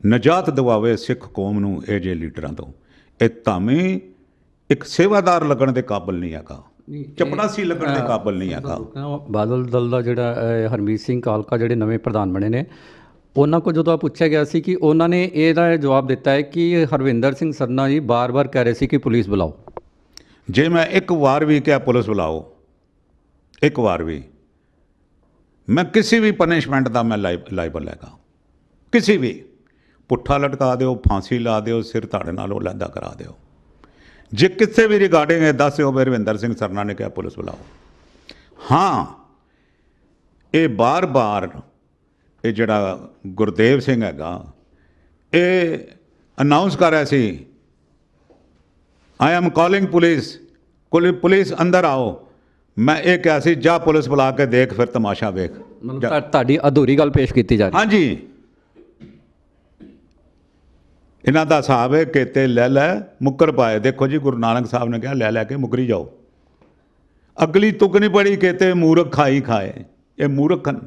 ਨਜਾਤ ਦਿਵਾਵੇ ਸਿੱਖ ਕੌਮ ਨੂੰ ਇਹ ਜਿਹੇ ਲੀਡਰਾਂ ਤੋਂ। ਇਹ ਧਾਮੀ ਇੱਕ ਸੇਵਾਦਾਰ ਲੱਗਣ ਦੇ ਕਾਬਿਲ ਨਹੀਂ ਹੈਗਾ, ਚਪੜਾਸੀ ਲੱਗਣ ਦੇ ਕਾਬਿਲ ਨਹੀਂ ਹੈਗਾ। ਬਾਦਲ ਦਲ ਦਾ ਜਿਹੜਾ ਹਰਮੀਤ ਸਿੰਘ ਕਾਲਕਾ ਜਿਹੜੇ ਨਵੇਂ ਪ੍ਰਧਾਨ ਬਣੇ ਨੇ, ਉਹਨਾਂ ਕੋਲ ਜਦੋਂ ਪੁੱਛਿਆ ਗਿਆ ਸੀ ਕਿ ਉਹਨਾਂ ਨੇ ਇਹਦਾ ਜਵਾਬ ਦਿੱਤਾ ਹੈ ਕਿ ਹਰਵਿੰਦਰ ਸਿੰਘ ਸਰਨਾ ਜੀ ਬਾਰ-ਬਾਰ ਕਹਿ ਰਹੇ ਸੀ ਕਿ ਪੁਲਿਸ ਬੁਲਾਓ। ਜੇ ਮੈਂ ਇੱਕ ਵਾਰ ਵੀ ਕਿਹਾ ਪੁਲਿਸ ਬੁਲਾਓ, ਇੱਕ ਵਾਰ ਵੀ, ਮੈਂ ਕਿਸੇ ਵੀ ਪਨਿਸ਼ਮੈਂਟ ਦਾ ਮੈਂ ਲਾਇਬਲ ਹੈਗਾ। ਕਿਸੇ ਵੀ, ਪੁੱਠਾ ਲਟਕਾ ਦਿਓ, ਫਾਂਸੀ ਲਾ ਦਿਓ, ਸਿਰ ਤੁਹਾਡੇ ਨਾਲ ਉਹ ਲਹਿਦਾ ਕਰਾ ਦਿਓ। ਜੇ ਕਿਸੇ ਵੀ ਰਿਗਾਰਡਿੰਗ ਇਹ ਦੱਸਿਓ ਵੀ ਹਰਵਿੰਦਰ ਸਿੰਘ ਸਰਨਾ ਨੇ ਕਿਹਾ ਪੁਲਿਸ ਬੁਲਾਓ। ਹਾਂ, ਇਹ ਬਾਰ-ਬਾਰ ਇਹ ਜਿਹੜਾ ਗੁਰਦੇਵ ਸਿੰਘ ਹੈਗਾ, ਇਹ ਅਨਾਊਂਸ ਕਰ ਰਿਹਾ ਸੀ, I am calling police, police ਅੰਦਰ ਆਓ। ਮੈਂ ਇਹ ਕਿਹਾ ਸੀ ਜਾ ਪੁਲਿਸ ਬੁਲਾ ਕੇ ਦੇਖ, ਫਿਰ ਤਮਾਸ਼ਾ ਵੇਖ। ਮਤਲਬ ਤੁਹਾਡੀ ਅਧੂਰੀ ਗੱਲ ਪੇਸ਼ ਕੀਤੀ ਜਾ ਰਹੀ? ਹਾਂਜੀ, ਇਹਨਾਂ ਦਾ ਹਿਸਾਬ ਹੈ ਕਿਤੇ ਲੈ ਮੁੱਕਰ ਪਾਏ। ਦੇਖੋ ਜੀ, ਗੁਰੂ ਨਾਨਕ ਸਾਹਿਬ ਨੇ ਕਿਹਾ ਲੈ ਕੇ ਮੁੱਕਰੀ ਜਾਓ। ਅਗਲੀ ਤੁਕ ਨਹੀਂ ਪੜੀ ਕਿਤੇ ਮੂਰਖ ਖਾਈ ਖਾਏ। ਇਹ ਮੂਰਖ ਹਨ।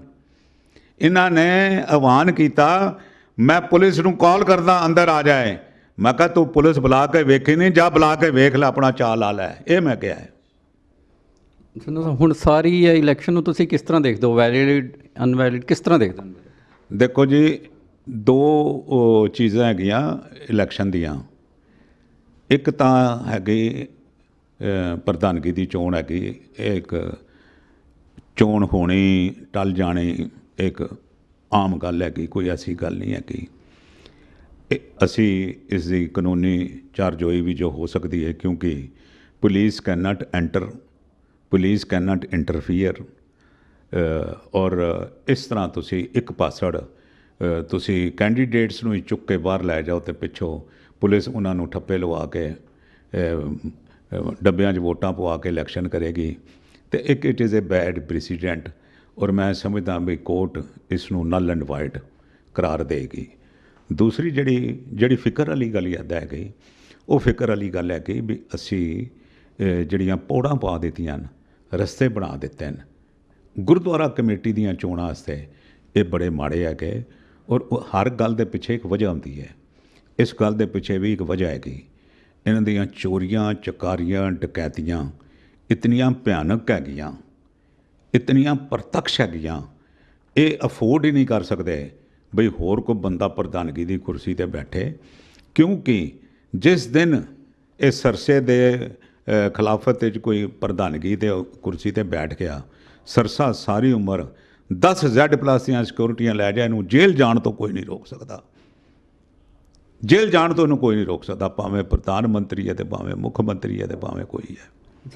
ਇਹਨਾਂ ਨੇ ਆਹਵਾਨ ਕੀਤਾ, ਮੈਂ ਪੁਲਿਸ ਨੂੰ ਕਾਲ ਕਰਦਾ ਅੰਦਰ ਆ ਜਾਏ। ਮੈਂ ਕਿਹਾ ਤੂੰ ਪੁਲਿਸ ਬੁਲਾ ਕੇ ਵੇਖੀ ਨਹੀਂ, ਜਾ ਬੁਲਾ ਕੇ ਵੇਖ ਲੈ, ਆਪਣਾ ਚਾਲ ਲਾ ਲੈ। ਇਹ ਮੈਂ ਕਿਹਾ ਹੈ। ਹੁਣ ਸਾਰੀ ਇਲੈਕਸ਼ਨ ਨੂੰ ਤੁਸੀਂ ਕਿਸ ਤਰ੍ਹਾਂ ਦੇਖਦੇ ਹੋ? ਵੈਲਿਡ ਅਨਵੈਲਿਡ ਕਿਸ ਤਰ੍ਹਾਂ ਦੇਖਦੇ ਹੋ? ਦੇਖੋ ਜੀ, ਦੋ ਚੀਜ਼ਾਂ ਹੈਗੀਆਂ ਇਲੈਕਸ਼ਨ ਦੀਆਂ। ਇੱਕ ਤਾਂ ਹੈਗੀ ਪ੍ਰਧਾਨਗੀ ਦੀ ਚੋਣ ਹੈਗੀ, ਇਹ ਇੱਕ ਚੋਣ ਹੋਣੀ ਟਲ ਜਾਣੀ ਇੱਕ ਆਮ ਗੱਲ ਹੈਗੀ, ਕੋਈ ਐਸੀ ਗੱਲ ਨਹੀਂ ਹੈਗੀ। ਅਸੀਂ ਇਸ ਦੀ ਕਾਨੂੰਨੀ ਚਾਰਜੋਈ ਵੀ ਜੋ ਹੋ ਸਕਦੀ ਹੈ, ਕਿਉਂਕਿ police can not enter, police can not interfere. ਔਰ ਇਸ ਤਰ੍ਹਾਂ ਤੁਸੀਂ ਇੱਕ ਪਾਸੜ ਤੁਸੀਂ ਕੈਂਡੀਡੇਟਸ ਨੂੰ ਹੀ ਚੁੱਕ ਕੇ ਬਾਹਰ ਲੈ ਜਾਓ ਅਤੇ ਪਿੱਛੋਂ ਪੁਲਿਸ ਉਹਨਾਂ ਨੂੰ ਠੱਪੇ ਲਵਾ ਕੇ ਡੱਬਿਆਂ 'ਚ ਵੋਟਾਂ ਪਵਾ ਕੇ ਇਲੈਕਸ਼ਨ ਕਰੇਗੀ, ਅਤੇ ਇੱਕ it is a bad president. ਔਰ ਮੈਂ ਸਮਝਦਾ ਵੀ ਕੋਰਟ ਇਸ ਨੂੰ ਨਲ ਐਂਡ ਵਾਈਡ ਕਰਾਰ ਦੇਗੀ। दूसरी ਜਿਹੜੀ ਜਿਹੜੀ ਫਿਕਰ ਵਾਲੀ ਗੱਲ ਯਾਦ ਹੈ ਗਈ, ਉਹ ਫਿਕਰ ਵਾਲੀ ਗੱਲ ਹੈ ਕਿ ਵੀ ਅਸੀਂ ਜਿਹੜੀਆਂ ਪੌੜਾਂ ਪਾ ਦਿੱਤੀਆਂ ਨੇ, ਰਸਤੇ ਬਣਾ ਦਿੱਤੇ ਨੇ ਗੁਰਦੁਆਰਾ ਕਮੇਟੀ ਦੀਆਂ ਚੋਣਾਂ ਵਾਸਤੇ, ਇਹ ਬੜੇ ਮਾੜੇ ਹੈਗੇ। ਔਰ ਹਰ ਗੱਲ ਦੇ ਪਿੱਛੇ ਇੱਕ ਵਜ੍ਹਾ ਹੁੰਦੀ ਹੈ। ਇਸ ਗੱਲ ਦੇ ਪਿੱਛੇ ਵੀ ਇੱਕ ਵਜ੍ਹਾ ਹੈਗੀ, ਇਹਨਾਂ ਦੀਆਂ ਚੋਰੀਆਂ ਚਕਾਰੀਆਂ ਡਕੈਤੀਆਂ ਇਤਨੀਆਂ ਭਿਆਨਕ ਹੈਗੀਆਂ, ਇਤਨੀਆਂ ਪ੍ਰਤੱਖ ਹੈਗੀਆਂ, ਇਹ ਅਫੋਰਡ ਹੀ ਨਹੀਂ ਕਰ ਸਕਦੇ ਬਈ ਹੋਰ ਕੋਈ ਬੰਦਾ ਪ੍ਰਧਾਨਗੀ ਦੀ ਕੁਰਸੀ ਤੇ ਬੈਠੇ। ਕਿਉਂਕਿ ਜਿਸ ਦਿਨ ਇਹ ਸਰਸੇ ਦੇ ਖਿਲਾਫਤ ਵਿੱਚ ਕੋਈ ਪ੍ਰਧਾਨਗੀ ਤੇ ਕੁਰਸੀ ਤੇ ਬੈਠ ਗਿਆ, ਸਰਸਾ ਸਾਰੀ ਉਮਰ 10 Z+ ਦੀਆਂ ਸਿਕਿਉਰਿਟੀਆਂ ਲੈ ਜਾ, ਇਹਨੂੰ ਜੇਲ੍ਹ ਜਾਣ ਤੋਂ ਕੋਈ ਨਹੀਂ ਰੋਕ ਸਕਦਾ। ਜੇਲ੍ਹ ਜਾਣ ਤੋਂ ਇਹਨੂੰ ਕੋਈ ਨਹੀਂ ਰੋਕ ਸਕਦਾ, ਭਾਵੇਂ ਪ੍ਰਧਾਨ ਮੰਤਰੀ ਹੈ ਤੇ ਭਾਵੇਂ ਮੁੱਖ ਮੰਤਰੀ ਹੈ ਤੇ ਭਾਵੇਂ ਕੋਈ ਹੈ।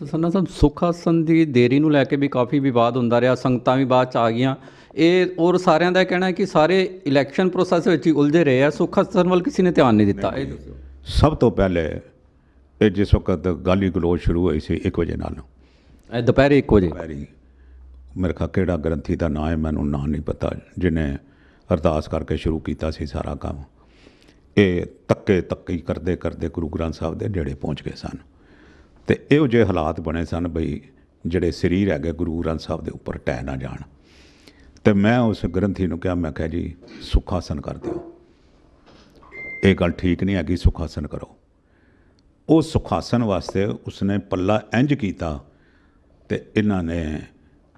ਸਰਨਾ ਸਾਹਿਬ, ਸੁੱਖ ਆਸਣ ਦੀ ਦੇਰੀ ਨੂੰ ਲੈ ਕੇ ਵੀ ਕਾਫੀ ਵਿਵਾਦ ਹੁੰਦਾ ਰਿਹਾ, ਸੰਗਤਾਂ ਵੀ ਬਾਅਦ ਚ ਆ ਗਈਆਂ। ਇਹ ਔਰ ਸਾਰਿਆਂ ਦਾ ਕਹਿਣਾ ਹੈ ਕਿ ਸਾਰੇ ਇਲੈਕਸ਼ਨ ਪ੍ਰੋਸੈਸ ਵਿੱਚ ਹੀ ਉਲਝੇ ਰਹੇ ਆ, ਸੁੱਖ ਆਸਣ ਵੱਲ ਕਿਸੇ ਨੇ ਧਿਆਨ ਨਹੀਂ ਦਿੱਤਾ। ਇਹ ਦੱਸੋ। ਸਭ ਤੋਂ ਪਹਿਲੇ ਇਹ ਜਿਸ ਵਕਤ ਗਾਲੀ ਗਲੋਚ ਸ਼ੁਰੂ ਹੋਈ ਸੀ 1 ਵਜੇ ਨਾਲ, ਇਹ ਦੁਪਹਿਰੇ 1 ਵਜੇ, ਦੁਪਹਿਰੀ, ਮੇਰੇ ਖਿਆਲ ਕਿਹੜਾ ਗ੍ਰੰਥੀ ਦਾ ਨਾਂ ਹੈ ਮੈਨੂੰ ਨਾਂ ਨਹੀਂ ਪਤਾ, ਜਿਹਨੇ ਅਰਦਾਸ ਕਰਕੇ ਸ਼ੁਰੂ ਕੀਤਾ ਸੀ ਸਾਰਾ ਕੰਮ। ਇਹ ਧੱਕੇ ਕਰਦੇ ਕਰਦੇ ਗੁਰੂ ਗ੍ਰੰਥ ਸਾਹਿਬ ਦੇ ਨੇੜੇ ਪਹੁੰਚ ਗਏ ਸਨ, ਅਤੇ ਇਹੋ ਜਿਹੇ ਹਾਲਾਤ ਬਣੇ ਸਨ ਬਈ ਜਿਹੜੇ ਸਰੀਰ ਹੈਗੇ ਗੁਰੂ ਗ੍ਰੰਥ ਸਾਹਿਬ ਦੇ ਉੱਪਰ ਢਹਿ ਨਾ ਜਾਣ। ਅਤੇ ਮੈਂ ਉਸ ਗ੍ਰੰਥੀ ਨੂੰ ਕਿਹਾ, ਮੈਂ ਕਿਹਾ ਜੀ ਸੁੱਖ ਆਸਣ ਕਰ ਦਿਓ, ਇਹ ਗੱਲ ਠੀਕ ਨਹੀਂ ਹੈਗੀ, ਸੁੱਖ ਆਸਣ ਕਰੋ। ਉਹ ਸੁੱਖ ਆਸਣ ਵਾਸਤੇ ਉਸਨੇ ਪੱਲਾ ਇੰਝ ਕੀਤਾ ਅਤੇ ਇਹਨਾਂ ਨੇ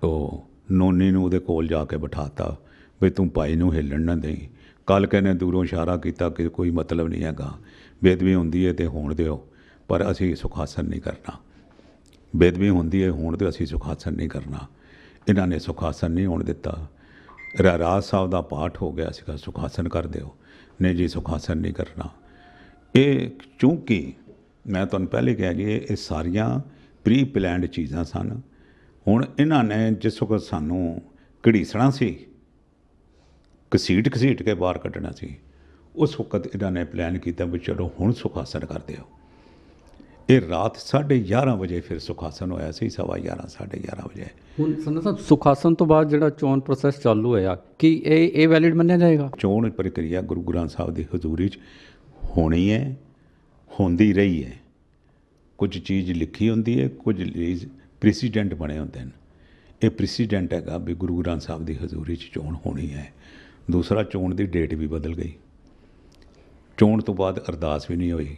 ਉਹ ਨੋਨੀ ਨੂੰ ਉਹਦੇ ਕੋਲ ਜਾ ਕੇ ਬਿਠਾਤਾ ਵੀ ਤੂੰ ਭਾਈ ਨੂੰ ਹਿੱਲਣ ਨਾ ਦੇਈ। ਕੱਲ੍ਹ ਕਹਿੰਦੇ ਦੂਰੋਂ ਇਸ਼ਾਰਾ ਕੀਤਾ ਕਿ ਕੋਈ ਮਤਲਬ ਨਹੀਂ ਹੈਗਾ, ਬੇਦਬੀ ਹੁੰਦੀ ਹੈ ਤੇ ਹੋਣ ਦਿਓ, ਪਰ ਅਸੀਂ ਸੁੱਖ ਆਸਣ ਨਹੀਂ ਕਰਨਾ। ਬੇਦਬੀ ਹੁੰਦੀ ਹੈ, ਹੋਣ ਦਿਓ, ਅਸੀਂ ਸੁੱਖ ਆਸਣ ਨਹੀਂ ਕਰਨਾ। ਇਹਨਾਂ ਨੇ ਸੁੱਖ ਆਸਣ ਨਹੀਂ ਹੋਣ ਦਿੱਤਾ। ਰਹਿਰਾਸ ਸਾਹਿਬ ਦਾ ਪਾਠ ਹੋ ਗਿਆ ਸੀਗਾ, ਸੁੱਖ ਆਸਣ ਕਰ ਦਿਓ, ਨਹੀਂ ਜੀ ਸੁੱਖ ਆਸਣ ਨਹੀਂ ਕਰਨਾ। ਇਹ ਚੂੰਕਿ ਮੈਂ ਤੁਹਾਨੂੰ ਪਹਿਲੇ ਕਿਹਾ ਜੀ ਇਹ ਸਾਰੀਆਂ ਪ੍ਰੀ ਪਲੈਨਡ ਚੀਜ਼ਾਂ ਸਨ। ਹੁਣ ਇਹਨਾਂ ਨੇ ਜਿਸ ਵਕਤ ਸਾਨੂੰ ਘੜੀਸਣਾ ਸੀ, ਘਸੀਟ ਕੇ ਬਾਹਰ ਕੱਢਣਾ ਸੀ, ਉਸ ਵਕਤ ਇਹਨਾਂ ਨੇ ਪਲਾਨ ਕੀਤਾ ਵੀ ਚਲੋ ਹੁਣ ਸੁੱਖ ਆਸਣ ਕਰ ਦਿਓ। ਇਹ ਰਾਤ 11:30 ਵਜੇ ਫਿਰ ਸੁੱਖ ਆਸਣ ਹੋਇਆ ਸੀ, 11:15 11:30 ਵਜੇ। ਹੁਣ ਸਰਨਾ ਸਾਹਿਬ, ਸੁੱਖ ਆਸਣ ਤੋਂ ਬਾਅਦ ਜਿਹੜਾ ਚੋਣ ਪ੍ਰੋਸੈਸ ਚਾਲੂ ਹੋਇਆ, ਕੀ ਇਹ ਵੈਲਿਡ ਮੰਨਿਆ ਜਾਏਗਾ? ਚੋਣ ਪ੍ਰਕਿਰਿਆ ਗੁਰੂ ਗ੍ਰੰਥ ਸਾਹਿਬ ਦੀ ਹਜ਼ੂਰੀ 'ਚ ਹੋਣੀ ਹੈ, ਹੁੰਦੀ ਰਹੀ ਹੈ। ਕੁਝ ਚੀਜ਼ ਲਿਖੀ ਹੁੰਦੀ ਹੈ, ਕੁਝ ਚੀਜ਼ ਪ੍ਰੈਸੀਡੈਂਟ ਬਣੇ ਹੁੰਦੇ ਨੇ। ਇਹ ਪ੍ਰੈਸੀਡੈਂਟ ਹੈਗਾ ਵੀ ਗੁਰੂ ਗ੍ਰੰਥ ਸਾਹਿਬ ਦੀ ਹਜ਼ੂਰੀ 'ਚ ਚੋਣ ਹੋਣੀ ਹੈ। ਦੂਸਰਾ, ਚੋਣ ਦੀ ਡੇਟ ਵੀ ਬਦਲ ਗਈ। ਚੋਣ ਤੋਂ ਬਾਅਦ ਅਰਦਾਸ ਵੀ ਨਹੀਂ ਹੋਈ,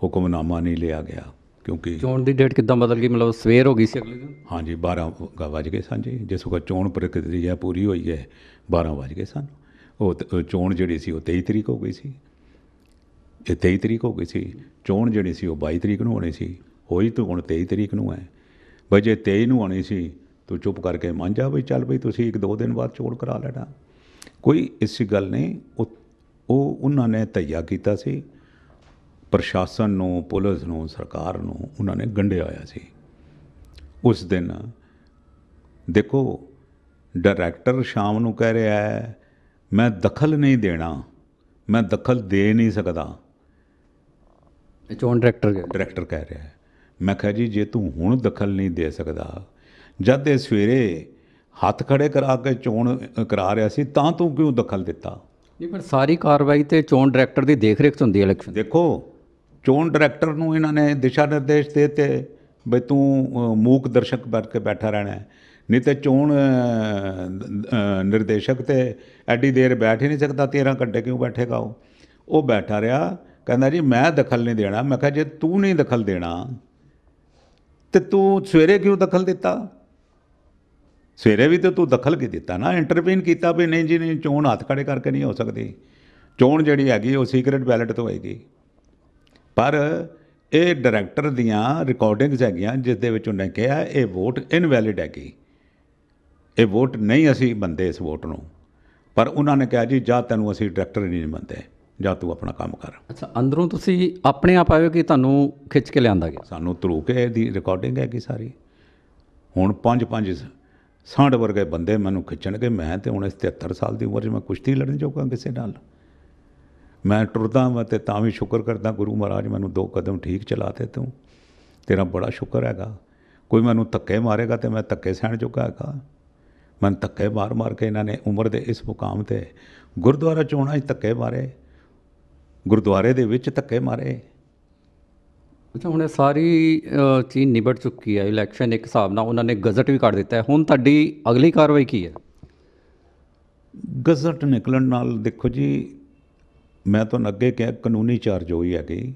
ਹੁਕਮਨਾਮਾ ਨਹੀਂ ਲਿਆ ਗਿਆ। ਕਿਉਂਕਿ ਚੋਣ ਦੀ ਡੇਟ ਕਿੱਦਾਂ ਬਦਲ ਗਈ? ਮਤਲਬ ਸਵੇਰ ਹੋ ਗਈ ਸੀ ਅਗਲੇ ਦਿਨ? ਹਾਂਜੀ, 12 ਵੱਜ ਗਏ ਸਨ ਜੀ। ਜਿਸ ਵਕਤ ਚੋਣ ਪ੍ਰਕਿਰਿਆ ਪੂਰੀ ਹੋਈ ਹੈ 12 ਵੱਜ ਗਏ ਸਨ। ਉਹ ਚੋਣ ਜਿਹੜੀ ਸੀ ਉਹ 23 ਤਰੀਕ ਹੋ ਗਈ ਸੀ। ਇਹ 23 ਤਰੀਕ ਹੋ ਗਈ ਸੀ। ਚੋਣ ਜਿਹੜੀ ਸੀ ਉਹ 22 ਤਰੀਕ ਨੂੰ ਹੋਣੀ ਸੀ, ਹੋਈ ਤਾਂ ਹੁਣ 23 ਤਰੀਕ ਨੂੰ ਹੈ। ਬਈ ਜੇ 23 ਨੂੰ ਹੋਣੀ ਸੀ ਤੂੰ ਚੁੱਪ ਕਰਕੇ ਮੰਨ ਜਾ ਬਈ ਚੱਲ ਬਈ ਤੁਸੀਂ 1-2 ਦਿਨ ਬਾਅਦ ਚੋਣ ਕਰਾ ਲੈਣਾ। ਕੋਈ ਐਸੀ ਗੱਲ ਨਹੀਂ। ਉਹ ਉਹਨਾਂ ਨੇ ਧੱਈਆ ਕੀਤਾ ਸੀ, ਪ੍ਰਸ਼ਾਸਨ ਨੂੰ, ਪੁਲਿਸ ਨੂੰ, ਸਰਕਾਰ ਨੂੰ ਉਹਨਾਂ ਨੇ ਗੰਢਿਆ ਹੋਇਆ ਸੀ। ਉਸ ਦਿਨ ਦੇਖੋ, ਡਾਇਰੈਕਟਰ ਸ਼ਾਮ ਨੂੰ ਕਹਿ ਰਿਹਾ ਹੈ ਮੈਂ ਦਖਲ ਨਹੀਂ ਦੇਣਾ, ਮੈਂ ਦਖਲ ਦੇ ਨਹੀਂ ਸਕਦਾ। ਚੋਣ ਡਾਇਰੈਕਟਰ ਕਹਿ ਰਿਹਾ ਹੈ। ਮੈਂ ਕਿਹਾ ਜੀ ਜੇ ਤੂੰ ਹੁਣ ਦਖਲ ਨਹੀਂ ਦੇ ਸਕਦਾ, ਜਦ ਇਹ ਸਵੇਰੇ ਹੱਥ ਖੜੇ ਕਰਾ ਕੇ ਚੋਣ ਕਰਾ ਰਿਹਾ ਸੀ, ਤਾਂ ਤੂੰ ਕਿਉਂ ਦਖਲ ਦਿੱਤਾ? ਨਹੀਂ, ਪਰ ਸਾਰੀ ਕਾਰਵਾਈ ਤੇ ਚੋਣ ਡਾਇਰੈਕਟਰ ਦੀ ਦੇਖ ਰੇਖ 'ਚ ਹੁੰਦੀ ਹੈ ਇਲੈਕਸ਼ਨ। ਦੇਖੋ, ਚੋਣ ਡਾਇਰੈਕਟਰ ਨੂੰ ਇਹਨਾਂ ਨੇ ਦਿਸ਼ਾ ਨਿਰਦੇਸ਼ ਦੇ ਦਿੱਤੇ ਬਈ ਤੂੰ ਮੂਕ ਦਰਸ਼ਕ ਬਣ ਕੇ ਬੈਠਾ ਰਹਿਣਾ ਹੈ, ਨਹੀਂ ਤੇ ਚੋਣ ਨਿਰਦੇਸ਼ਕ ਤੇ ਐਡੀ ਦੇਰ ਬੈਠ ਹੀ ਨਹੀਂ ਸਕਦਾ। 13 ਘੰਟੇ ਕਿਉਂ ਬੈਠੇਗਾ? ਉਹ ਬੈਠਾ ਰਿਹਾ, ਕਹਿੰਦਾ ਜੀ ਮੈਂ ਦਖਲ ਨਹੀਂ ਦੇਣਾ। ਮੈਂ ਕਿਹਾ ਜੇ ਤੂੰ ਨਹੀਂ ਦਖਲ ਦੇਣਾ ਤੇ ਤੂੰ ਸਵੇਰੇ ਕਿਉਂ ਦਖਲ ਦਿੱਤਾ? ਸਵੇਰੇ ਵੀ ਤਾਂ ਤੂੰ ਦਖਲ ਕੀ ਦਿੱਤਾ ਨਾ, ਇੰਟਰਵੀਨ ਕੀਤਾ ਵੀ ਨਹੀਂ ਜੀ ਨਹੀਂ, ਚੋਣ ਹੱਥ ਖੜੇ ਕਰਕੇ ਨਹੀਂ ਹੋ ਸਕਦੀ। ਚੋਣ ਜਿਹੜੀ ਹੈਗੀ ਉਹ ਸੀਕਰੇਟ ਬੈਲਟ ਤੋਂ ਹੋਏਗੀ। ਪਰ ਇਹ ਡਾਇਰੈਕਟਰ ਦੀਆਂ ਰਿਕਾਰਡਿੰਗਸ ਹੈਗੀਆਂ ਜਿਸ ਦੇ ਵਿੱਚ ਉਹਨੇ ਕਿਹਾ ਇਹ ਵੋਟ ਇਨਵੈਲਿਡ ਹੈਗੀ, ਇਹ ਵੋਟ ਨਹੀਂ ਅਸੀਂ ਮੰਨਦੇ ਇਸ ਵੋਟ ਨੂੰ। ਪਰ ਉਹਨਾਂ ਨੇ ਕਿਹਾ ਜੀ ਜਾਂ ਤੈਨੂੰ ਅਸੀਂ ਡਾਇਰੈਕਟਰ ਨਹੀਂ ਮੰਨਦੇ, ਜਾਂ ਤੂੰ ਆਪਣਾ ਕੰਮ ਕਰ। ਅੱਛਾ, ਅੰਦਰੋਂ ਤੁਸੀਂ ਆਪਣੇ ਆਪ ਆਏ ਕਿ ਤੁਹਾਨੂੰ ਖਿੱਚ ਕੇ ਲਿਆਂਦਾ ਗਿਆ? ਸਾਨੂੰ ਧਰੂ ਕੇ ਇਹਦੀ ਰਿਕਾਰਡਿੰਗ ਹੈਗੀ ਸਾਰੀ। ਹੁਣ 5 ਸਾਂਢ ਵਰਗੇ ਬੰਦੇ ਮੈਨੂੰ ਖਿੱਚਣਗੇ। ਮੈਂ ਤੇ ਹੁਣ ਇਸ 73 ਸਾਲ ਦੀ ਉਮਰ 'ਚ ਮੈਂ ਕੁਸ਼ਤੀ ਲੜਨ ਜੋਗਾ ਕਿਸੇ ਨਾਲ? ਮੈਂ ਟੁਰਦਾ ਵਾ ਤੇ ਤਾਂ ਵੀ ਸ਼ੁਕਰ ਕਰਦਾ ਗੁਰੂ ਮਹਾਰਾਜ ਮੈਨੂੰ 2 ਕਦਮ ਠੀਕ ਚਲਾਤੇ, ਤੂੰ ਤੇਰਾ ਬੜਾ ਸ਼ੁਕਰ ਹੈਗਾ। ਕੋਈ ਮੈਨੂੰ ਧੱਕੇ ਮਾਰੇਗਾ ਤੇ ਮੈਂ ਧੱਕੇ ਸਹਿਣ ਜੋਗਾ ਹੈਗਾ? ਮੈਨੂੰ ਧੱਕੇ ਮਾਰ ਕੇ ਇਹਨਾਂ ਨੇ ਉਮਰ ਦੇ ਇਸ ਮੁਕਾਮ 'ਤੇ ਗੁਰਦੁਆਰਾ ਚੋਣਾਂ 'ਚ ਧੱਕੇ ਮਾਰੇ। ਗੁਰਦੁਆਰੇ ਦੇ ਵਿੱਚ ਧੱਕੇ ਮਾਰੇ। ਅੱਛਾ, ਹੁਣ ਇਹ ਸਾਰੀ ਚੀਜ਼ ਨਿਬੜ ਚੁੱਕੀ ਹੈ, ਇਲੈਕਸ਼ਨ ਇੱਕ ਹਿਸਾਬ ਨਾਲ ਉਹਨਾਂ ਨੇ ਗਜ਼ਟ ਵੀ ਕੱਢ ਦਿੱਤਾ ਹੈ, ਹੁਣ ਤੁਹਾਡੀ ਅਗਲੀ ਕਾਰਵਾਈ ਕੀ ਹੈ? ਗਜ਼ਟ ਨਿਕਲਣ ਨਾਲ ਦੇਖੋ ਜੀ, ਮੈਂ ਤੁਹਾਨੂੰ ਅੱਗੇ ਕਿਹਾ ਕਾਨੂੰਨੀ ਚਾਰਜ ਹੋਈ ਹੈ ਕਿ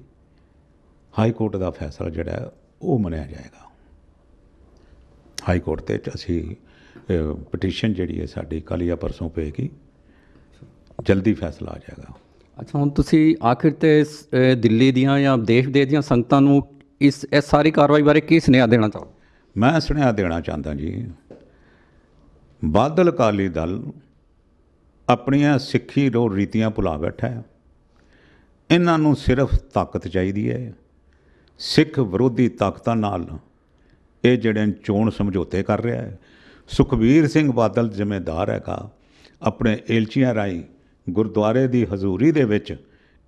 ਹਾਈ ਕੋਰਟ ਦਾ ਫੈਸਲਾ ਜਿਹੜਾ ਹੈ ਉਹ ਮੰਨਿਆ ਜਾਏਗਾ। ਹਾਈ ਕੋਰਟ ਤੇ ਅਸੀਂ ਪਟੀਸ਼ਨ ਜਿਹੜੀ ਹੈ ਸਾਡੀ ਕੱਲ੍ਹ ਜਾਂ ਪਰਸੋਂ ਪਏਗੀ, ਜਲਦੀ ਫੈਸਲਾ ਆ ਜਾਏਗਾ। ਅੱਛਾ, ਹੁਣ ਤੁਸੀਂ ਆਖਿਰ ਤੇ ਦਿੱਲੀ ਦੀਆਂ ਜਾਂ ਦੇਸ਼ ਵਿਦੇਸ਼ ਦੀਆਂ ਸੰਗਤਾਂ ਨੂੰ ਇਸ ਸਾਰੀ ਕਾਰਵਾਈ ਬਾਰੇ ਕੀ ਸੁਨੇਹਾ ਦੇਣਾ ਚਾਹੋ? ਮੈਂ ਸੁਨੇਹਾ ਦੇਣਾ ਚਾਹੁੰਦਾ ਜੀ, ਬਾਦਲ ਅਕਾਲੀ ਦਲ ਆਪਣੀਆਂ ਸਿੱਖੀ ਰੀਤੀਆਂ ਭੁਲਾ ਬੈਠਾ ਹੈ। ਇਹਨਾਂ ਨੂੰ ਸਿਰਫ ਤਾਕਤ ਚਾਹੀਦੀ ਹੈ। ਸਿੱਖ ਵਿਰੋਧੀ ਤਾਕਤਾਂ ਨਾਲ ਇਹ ਜਿਹੜੇ ਚੋਣ ਸਮਝੌਤੇ ਕਰ ਰਿਹਾ ਹੈ। ਸੁਖਬੀਰ ਸਿੰਘ ਬਾਦਲ ਜ਼ਿੰਮੇਦਾਰ ਹੈਗਾ, ਆਪਣੇ ਏਲਚੀਆਂ ਰਾਹੀਂ ਗੁਰਦੁਆਰੇ ਦੀ ਹਜ਼ੂਰੀ ਦੇ ਵਿੱਚ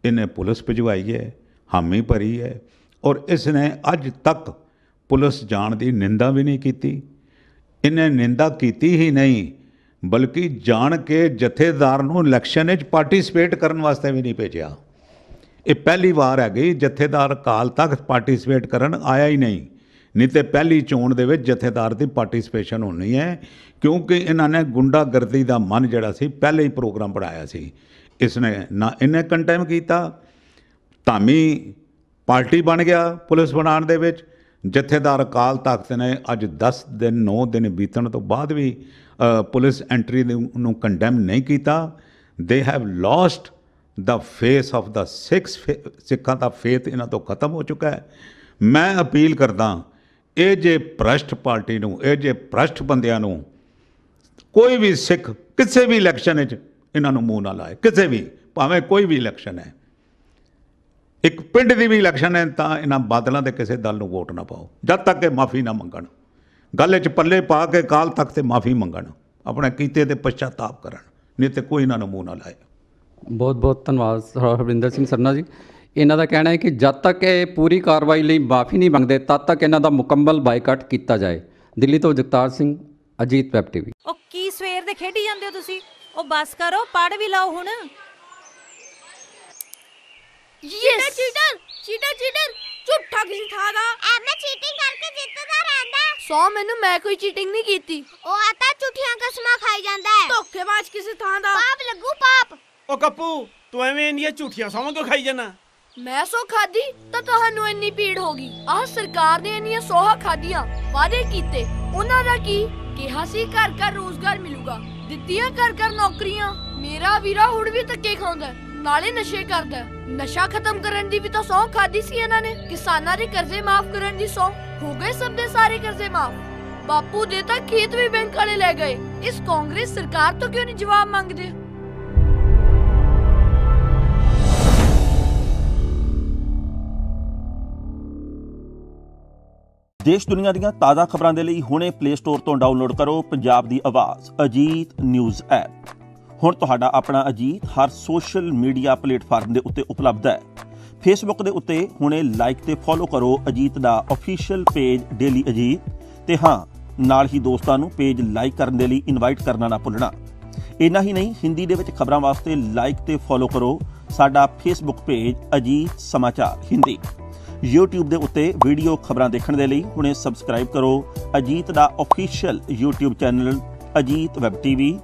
ਇਹਨੇ ਪੁਲਿਸ ਭਿਜਵਾਈ ਹੈ, ਹਾਮੀ ਭਰੀ ਹੈ, ਔਰ ਇਸ ਨੇ ਅੱਜ ਤੱਕ ਪੁਲਿਸ ਜਾਣ ਦੀ ਨਿੰਦਾ ਵੀ ਨਹੀਂ ਕੀਤੀ। ਇਹਨੇ ਨਿੰਦਾ ਕੀਤੀ ਹੀ ਨਹੀਂ, ਬਲਕਿ ਜਾਣ ਕੇ ਜਥੇਦਾਰ ਨੂੰ ਇਲੈਕਸ਼ਨ ਵਿੱਚ ਪਾਰਟਿਸਿਪੇਟ ਕਰਨ ਵਾਸਤੇ ਵੀ ਨਹੀਂ ਭੇਜਿਆ। ਇਹ ਪਹਿਲੀ ਵਾਰ ਹੈਗੀ ਜਥੇਦਾਰ ਅਕਾਲ ਤਖਤ ਪਾਰਟਿਸਿਪੇਟ ਕਰਨ ਆਇਆ ਹੀ ਨਹੀਂ ਤੇ ਪਹਿਲੀ ਚੋਣ ਦੇ ਵਿੱਚ ਜਥੇਦਾਰ ਦੀ ਪਾਰਟਿਸਿਪੇਸ਼ਨ ਹੋਣੀ ਹੈ, ਕਿਉਂਕਿ ਇਹਨਾਂ ਨੇ ਗੁੰਡਾਗਰਦੀ ਦਾ ਮਨ ਜਿਹੜਾ ਸੀ ਪਹਿਲੇ ਹੀ ਪ੍ਰੋਗਰਾਮ ਬਣਾਇਆ ਸੀ। ਇਸ ਨੇ ਨਾ ਇਹਨੇ ਕੰਟੈਮ ਕੀਤਾ, ਧਾਮੀ ਪਾਰਟੀ ਬਣ ਗਿਆ ਪੁਲਿਸ ਬਣਾਉਣ ਦੇ ਵਿੱਚ। ਜਥੇਦਾਰ ਅਕਾਲ ਤਖਤ ਨੇ ਅੱਜ 10 ਦਿਨ 9 ਦਿਨ ਬੀਤਣ ਤੋਂ ਬਾਅਦ ਵੀ ਪੁਲਿਸ ਐਂਟਰੀ ਨੂੰ ਕੰਡੈਮ ਨਹੀਂ ਕੀਤਾ। They have lost the face of the ਸਿੱਖਾਂ ਦਾ ਫੇਥ ਇਹਨਾਂ ਤੋਂ ਖਤਮ ਹੋ ਚੁੱਕਾ ਹੈ। ਮੈਂ ਅਪੀਲ ਕਰਦਾ, ਇਹ ਜੇ ਭ੍ਰਸ਼ਟ ਪਾਰਟੀ ਨੂੰ, ਇਹ ਜੇ ਭ੍ਰਸ਼ਟ ਬੰਦਿਆਂ ਨੂੰ ਕੋਈ ਵੀ ਸਿੱਖ ਕਿਸੇ ਵੀ ਇਲੈਕਸ਼ਨ ਵਿੱਚ ਇਹਨਾਂ ਨੂੰ ਮੂੰਹ ਨਾ ਲਾਏ, ਕਿਸੇ ਵੀ, ਭਾਵੇਂ ਕੋਈ ਵੀ ਇਲੈਕਸ਼ਨ ਹੈ, ਇੱਕ ਪਿੰਡ ਦੀ ਵੀ ਇਲੈਕਸ਼ਨ ਹੈ, ਤਾਂ ਇਹਨਾਂ ਬਾਦਲਾਂ ਦੇ ਕਿਸੇ ਦਲ ਨੂੰ ਵੋਟ ਨਾ ਪਾਓ ਜਦ ਤੱਕ ਇਹ ਮਾਫੀ ਨਾ ਮੰਗਣ। ਗੱਲ 'ਚ ਪੱਲੇ ਪਾ ਕੇ ਅਕਾਲ ਤਖਤ ਤੇ ਮਾਫੀ ਮੰਗਣ, ਆਪਣੇ ਕੀਤੇ ਤੇ ਪਛਤਾਪ ਕਰਨ, ਨਹੀਂ ਤੇ ਕੋਈ ਇਹਨਾਂ ਨੂੰ ਮੂੰਹ ਨਾ ਲਾਏ। ਬਹੁਤ ਬਹੁਤ ਧੰਨਵਾਦ ਹਰਵਿੰਦਰ ਸਿੰਘ ਸਰਨਾ ਜੀ। ਇਹਨਾਂ ਦਾ ਕਹਿਣਾ ਹੈ ਕਿ ਜਦ ਤੱਕ ਇਹ ਪੂਰੀ ਕਾਰਵਾਈ ਲਈ ਮਾਫੀ ਨਹੀਂ ਮੰਗਦੇ ਤਦ ਤੱਕ ਇਹਨਾਂ ਦਾ ਮੁਕੰਮਲ ਬਾਈਕਾਟ ਕੀਤਾ ਜਾਏ। ਦਿੱਲੀ ਤੋਂ ਜਗਤਾਰ ਸਿੰਘ, ਅਜੀਤ ਵੈਬ ਟੀਵੀ। ਉਹ ਕੀ ਸਵੇਰ ਦੇ ਖੇਡੀ ਜਾਂਦੇ ਹੋ ਤੁਸੀਂ? ਉਹ ਬਸ ਕਰੋ, ਪੜ੍ਹ ਵੀ ਲਓ ਹੁਣ। ਚੀਟਰ ਚੀਟਰ ਚੀਟਰ ਚੀਟਰ ਝੂਠਾ ਕਿਸੇ ਥਾਂ ਦਾ ਐਵੇਂ ਚੀਟਿੰਗ ਕਰਕੇ ਜਿੱਤਦਾ ਰਹਿੰਦਾ। ਸੋ ਮੈਨੂੰ ਮੈਂ ਕੋਈ ਚੀਟਿੰਗ ਨਹੀਂ ਕੀਤੀ। ਉਹ ਆਤਾ ਝੂਠੀਆਂ ਕਸਮਾਂ ਖਾਈ ਜਾਂਦਾ ਹੈ, ਧੋਖੇਬਾਜ਼ ਕਿਸੇ ਥਾਂ ਦਾ। ਪਾਪ ਲੱਗੂ ਪਾਪ। ਉਹ ਕੱਪੂ, ਤੂੰ ਐਵੇਂ ਇੰਨੀਆਂ ਝੂਠੀਆਂ ਸੌਂ ਕਿਉਂ ਖਾਈ ਜਾਣਾ? ਮੈਂ ਸੌ ਖਾਦੀ ਤਾਂ ਤੁਹਾਨੂੰ ਇੰਨੀ ਪੀੜ ਹੋ ਗਈ। ਆਹ ਸਰਕਾਰ ਨੇ ਇੰਨੀਆਂ ਸੌਹਾਂ ਖਾਦੀਆਂ, ਵਾਅਦੇ ਕੀਤੇ, ਉਹਨਾਂ ਦਾ ਕੀ? ਕਿਹਾ ਸੀ ਘਰ ਘਰ ਰੋਜ਼ਗਾਰ ਮਿਲੂਗਾ, ਦਿੱਤੀਆਂ ਘਰ ਘਰ ਨੌਕਰੀਆਂ। ਮੇਰਾ ਵੀਰਾ ਹੁਣ ਵੀ ਧੱਕੇ ਖਾਂਦਾ, ਨਾਲੇ ਨਸ਼ੇ ਕਰਦਾ। ਨਸ਼ਾ ਖਤਮ ਕਰਨ ਦੀ ਵੀ ਤਾਂ ਸੌਂ ਖਾਦੀ ਸੀ ਇਹਨਾਂ ਨੇ। ਕਿਸਾਨਾਂ ਦੇ ਕਰਜ਼ੇ ਮਾਫ ਕਰਨ ਦੀ ਸੌਂ, ਹੋ ਗਏ ਸਭ ਦੇ ਸਾਰੇ ਕਰਜ਼ੇ ਮਾਫ। ਬਾਪੂ ਦੇ ਤਾਂ ਖੇਤ ਵੀ ਬੈਂਕ ਵਾਲੇ ਲੈ ਗਏ। ਇਸ ਕਾਂਗਰਸ ਸਰਕਾਰ ਤੋਂ ਕਿਉਂ ਨਹੀਂ ਜਵਾਬ ਮੰਗਦੇ? ਦੇਸ਼ ਦੁਨੀਆ ਦੀਆਂ ਤਾਜ਼ਾ ਖਬਰਾਂ ਦੇ ਲਈ ਹੁਣੇ ਪਲੇ ਸਟੋਰ ਤੋਂ ਡਾਊਨਲੋਡ ਕਰੋ ਪੰਜਾਬ ਦੀ ਆਵਾਜ਼ ਅਜੀਤ ਨਿਊਜ਼ ਐਪ। ਹੁਣ ਤੁਹਾਡਾ ਆਪਣਾ ਅਜੀਤ ਹਰ ਸੋਸ਼ਲ ਮੀਡੀਆ ਪਲੇਟਫਾਰਮ ਦੇ ਉੱਤੇ ਉਪਲਬਧ ਹੈ। ਫੇਸਬੁੱਕ ਦੇ ਉੱਤੇ ਹੁਣੇ ਲਾਈਕ ਤੇ ਫੋਲੋ ਕਰੋ ਅਜੀਤ ਦਾ ਅਫੀਸ਼ੀਅਲ ਪੇਜ ਡੇਲੀ ਅਜੀਤ, ਤੇ ਹਾਂ ਨਾਲ ਹੀ ਦੋਸਤਾਂ ਨੂੰ ਪੇਜ ਲਾਈਕ ਕਰਨ ਦੇ ਲਈ ਇਨਵਾਈਟ ਕਰਨਾ ਨਾ ਭੁੱਲਣਾ। ਇੰਨਾ ਹੀ ਨਹੀਂ, ਹਿੰਦੀ ਦੇ ਵਿੱਚ ਖਬਰਾਂ ਵਾਸਤੇ ਲਾਈਕ ਤੇ ਫੋਲੋ ਕਰੋ ਸਾਡਾ ਫੇਸਬੁੱਕ ਪੇਜ ਅਜੀਤ ਸਮਾਚਾਰ ਹਿੰਦੀ। YouTube ਦੇ ਉੱਤੇ ਵੀਡੀਓ ਖਬਰਾਂ ਦੇਖਣ ਦੇ ਲਈ ਹੁਣੇ ਸਬਸਕ੍ਰਾਈਬ ਕਰੋ ਅਜੀਤ ਦਾ official YouTube channel Ajit web TV.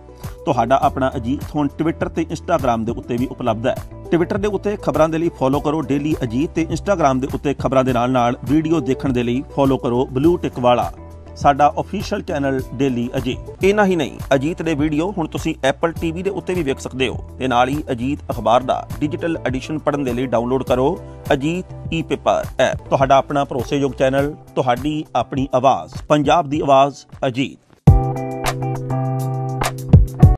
ਤੁਹਾਡਾ ਆਪਣਾ ਅਜੀਤ ਹੁਣ ਟਵਿੱਟਰ ਤੇ ਇੰਸਟਾਗ੍ਰਾਮ ਦੇ ਉੱਤੇ ਵੀ ਉਪਲਬਧ ਹੈ। ਟਵਿੱਟਰ ਦੇ ਉੱਤੇ ਖਬਰਾਂ ਦੇ ਲਈ ਫੋਲੋ ਕਰੋ ਡੇਲੀ ਅਜੀਤ, ਤੇ ਇੰਸਟਾਗ੍ਰਾਮ ਦੇ ਉੱਤੇ ਖਬਰਾਂ ਦੇ ਨਾਲ ਵੀਡੀਓ ਦੇਖਣ ਦੇ ਲਈ ਫੋਲੋ ਕਰੋ ਬਲੂ ਟਿਕ ਵਾਲਾ ਸਾਡਾ ਅਫੀਸ਼ੀਅਲ ਚੈਨਲ ਡੇਲੀ ਅਜੀਤ। ਇੰਨਾ ਹੀ ਨਹੀਂ, ਅਜੀਤ ਦੇ ਵੀਡੀਓ ਹੁਣ ਤੁਸੀਂ ਐਪਲ TV ਦੇ ਉੱਤੇ ਵੀ ਵੇਖ ਸਕਦੇ ਹੋ, ਤੇ ਨਾਲ ਹੀ ਅਜੀਤ ਅਖਬਾਰ ਦਾ ਡਿਜੀਟਲ ਐਡੀਸ਼ਨ ਪੜ੍ਹਨ ਦੇ ਲਈ ਡਾਊਨਲੋਡ ਕਰੋ ਅਜੀਤ ਈ-ਪੇਪਰ ਐਪ। ਤੁਹਾਡਾ ਆਪਣਾ ਭਰੋਸੇਯੋਗ ਚੈਨਲ, ਤੁਹਾਡੀ ਆਪਣੀ ਆਵਾਜ਼, ਪੰਜਾਬ ਦੀ ਆਵਾਜ਼ ਅਜੀਤ।